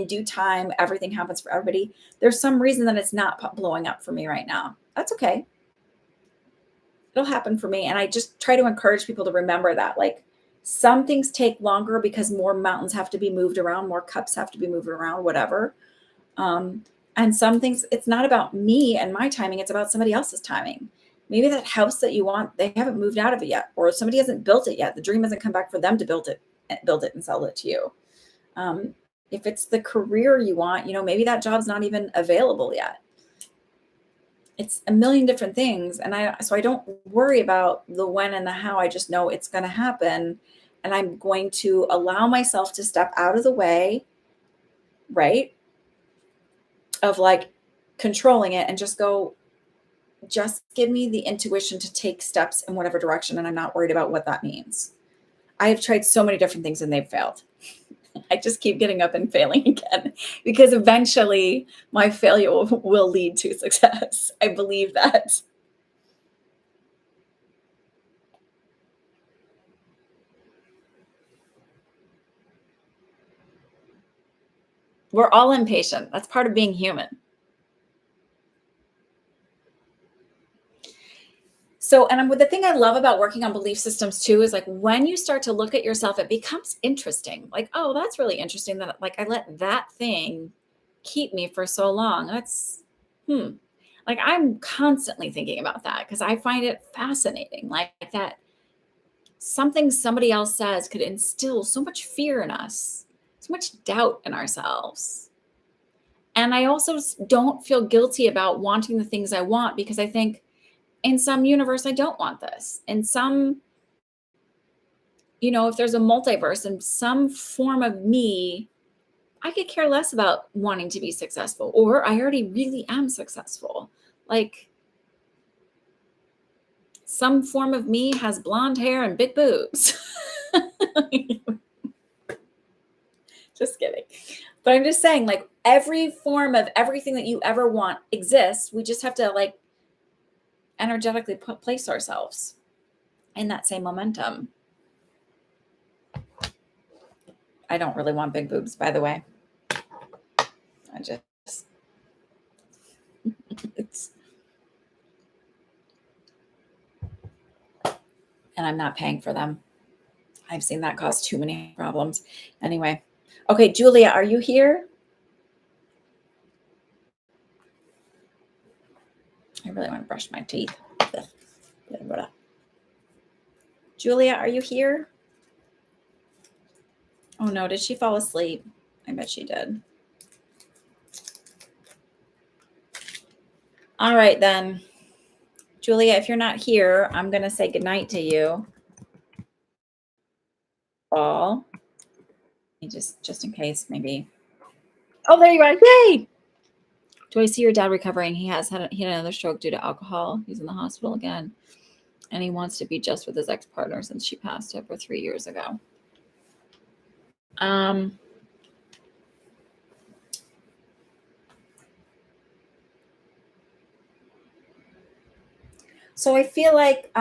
due time, everything happens for everybody. There's some reason that it's not blowing up for me right now. That's okay. It'll happen for me. And I just try to encourage people to remember that, like, some things take longer because more mountains have to be moved around, more cups have to be moved around, whatever. And some things, it's not about me and my timing, it's about somebody else's timing. Maybe that house that you want, they haven't moved out of it yet, or somebody hasn't built it yet. The dream hasn't come back for them to build it and sell it to you. If it's the career you want, maybe that job's not even available yet. It's a million different things. So I don't worry about the when and the how. I just know it's going to happen. And I'm going to allow myself to step out of the way, right? Of like controlling it, and just go, just give me the intuition to take steps in whatever direction. And I'm not worried about what that means. I have tried so many different things and they've failed. I just keep getting up and failing again, because eventually my failure will lead to success. I believe that. We're all impatient. That's part of being human. So, and the thing I love about working on belief systems too, is like when you start to look at yourself, it becomes interesting. Like, oh, that's really interesting that like I let that thing keep me for so long. That's, like I'm constantly thinking about that because I find it fascinating. Like that something somebody else says could instill so much fear in us, so much doubt in ourselves. And I also don't feel guilty about wanting the things I want, because I think in some universe, I don't want this. In some, if there's a multiverse, in some form of me, I could care less about wanting to be successful, or I already really am successful. Like some form of me has blonde hair and big boobs. Just kidding. But I'm just saying, like, every form of everything that you ever want exists. We just have to like energetically place ourselves in that same momentum. I don't really want big boobs, by the way. I just, and I'm not paying for them. I've seen that cause too many problems. Anyway. Okay, Julia, are you here? I really want to brush my teeth. Julia, are you here? Oh no, did she fall asleep? I bet she did. All right then. Julia, if you're not here, I'm going to say goodnight to you all. Just in case, maybe. Oh, there you are. Yay! Do I see your dad recovering? He had another stroke due to alcohol. He's in the hospital again. And he wants to be just with his ex-partner since she passed over 3 years ago. So I feel like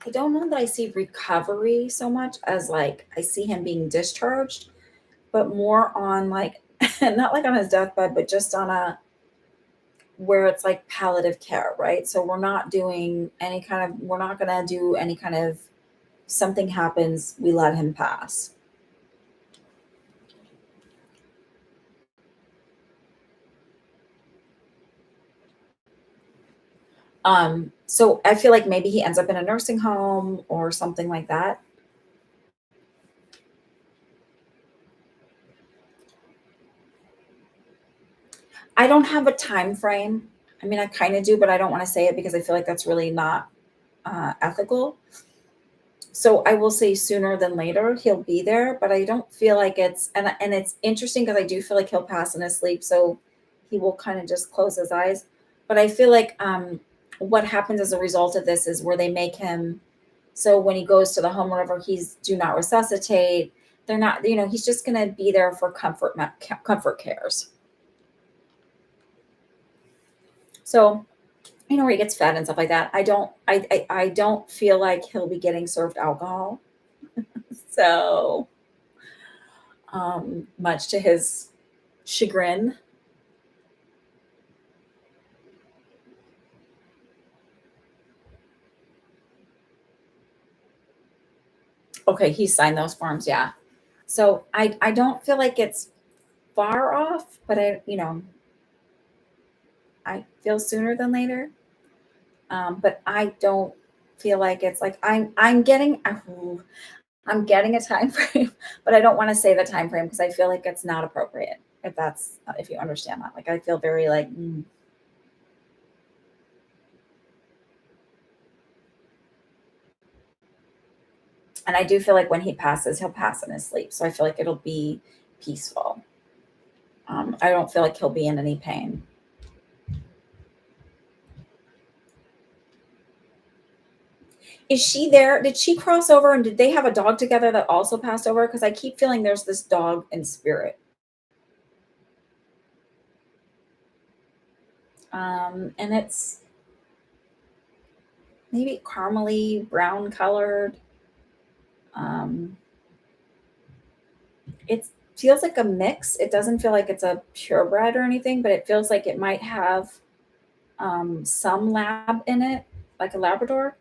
I don't know that I see recovery so much as like I see him being discharged, but more on like not like on his deathbed, but just on a where it's like palliative care, right? So we're not doing any kind of we're not gonna do any kind of something happens, we let him pass. So I feel like maybe he ends up in a nursing home or something like that. I don't have a time frame. I mean, I kind of do, but I don't want to say it because I feel like that's really not ethical. So I will say sooner than later he'll be there, but I don't feel like it's it's interesting because I do feel like he'll pass in his sleep, so he will kind of just close his eyes. But I feel like what happens as a result of this is where they make him so when he goes to the home, whatever, he's do not resuscitate. They're not, he's just gonna be there for comfort cares. So where he gets fed and stuff like that. I don't feel like he'll be getting served alcohol. So much to his chagrin. Okay, he signed those forms, yeah. So I don't feel like it's far off, but I feel sooner than later. But I don't feel like it's like I'm getting a time frame, but I don't want to say the time frame because I feel like it's not appropriate. If you understand that, like I feel very like and I do feel like when he passes, he'll pass in his sleep. So I feel like it'll be peaceful. I don't feel like he'll be in any pain. Is she there? Did she cross over and did they have a dog together that also passed over? Because I keep feeling there's this dog in spirit. And it's maybe caramely brown colored. Um, it feels like a mix. It doesn't feel like it's a purebred or anything, but it feels like it might have some lab in it, like a Labrador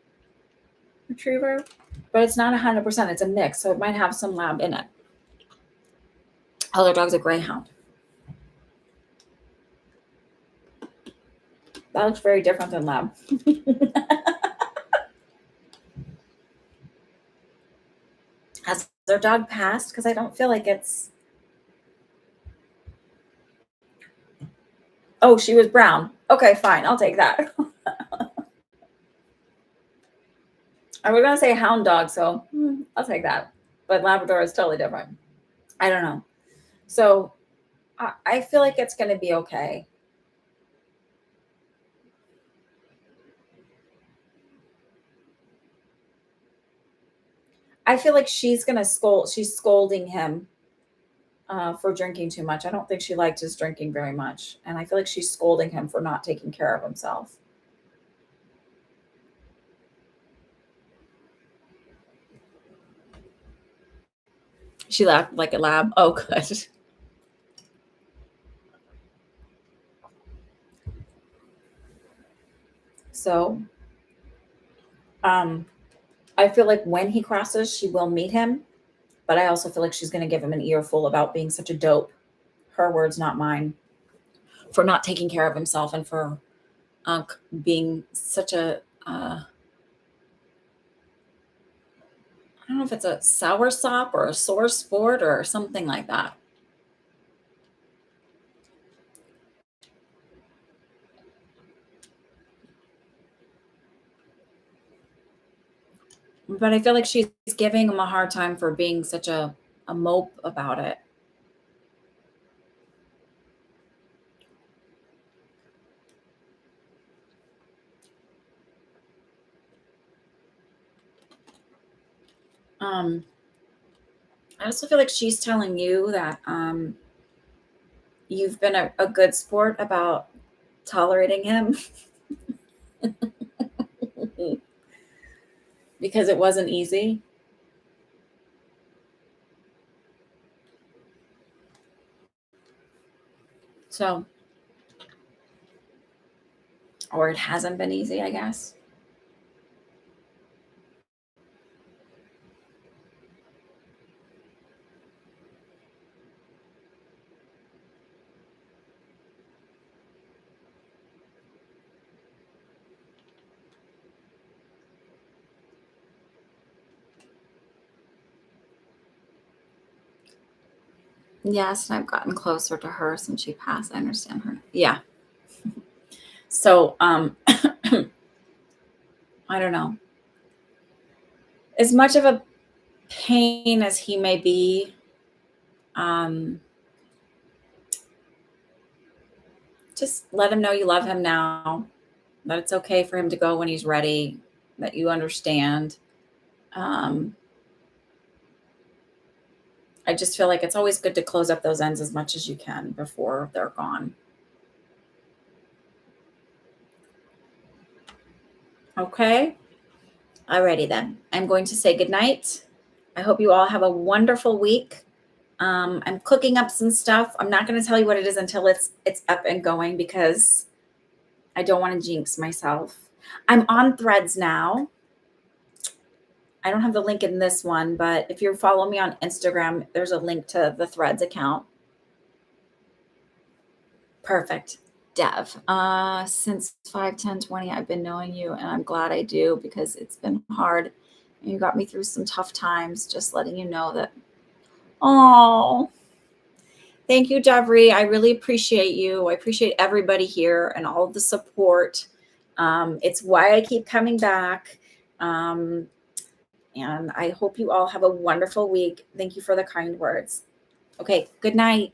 retriever, but it's not 100%. It's a mix, so it might have some lab in it. Other dog's a greyhound. That looks very different than lab. Has their dog passed? Because I don't feel like it's. Oh, she was brown. Okay, fine. I'll take that. I was gonna say hound dog, so I'll take that. But Labrador is totally different. I don't know. So I feel like it's gonna be okay. I feel like she's gonna scold. She's scolding him for drinking too much. I don't think she liked his drinking very much, and I feel like she's scolding him for not taking care of himself. She laughed like a lab. Oh, good. So, um, I feel like when he crosses, she will meet him, but I also feel like she's going to give him an earful about being such a dope. Her words, not mine, for not taking care of himself and for uh, being such a I don't know if it's a sour sop or a sore sport or something like that. But I feel like she's giving him a hard time for being such a mope about it. Um, I also feel like she's telling you that you've been a good sport about tolerating him. because it wasn't easy. So, or it hasn't been easy, I guess. Yes, and I've gotten closer to her since she passed. I understand her. Yeah. So, I don't know. As much of a pain as he may be, just let him know you love him now, that it's okay for him to go when he's ready, that you understand. I just feel like it's always good to close up those ends as much as you can before they're gone. Okay. Alrighty then. I'm going to say goodnight. I hope you all have a wonderful week. I'm cooking up some stuff. I'm not going to tell you what it is until it's up and going because I don't want to jinx myself. I'm on Threads now. I don't have the link in this one, but if you follow me on Instagram, there's a link to the Threads account. Perfect. Dev, since 5/10/20, I've been knowing you, and I'm glad I do because it's been hard. And you got me through some tough times. Just letting you know that. Oh, thank you, Devry. I really appreciate you. I appreciate everybody here and all of the support. It's why I keep coming back. And I hope you all have a wonderful week. Thank you for the kind words. Okay, good night.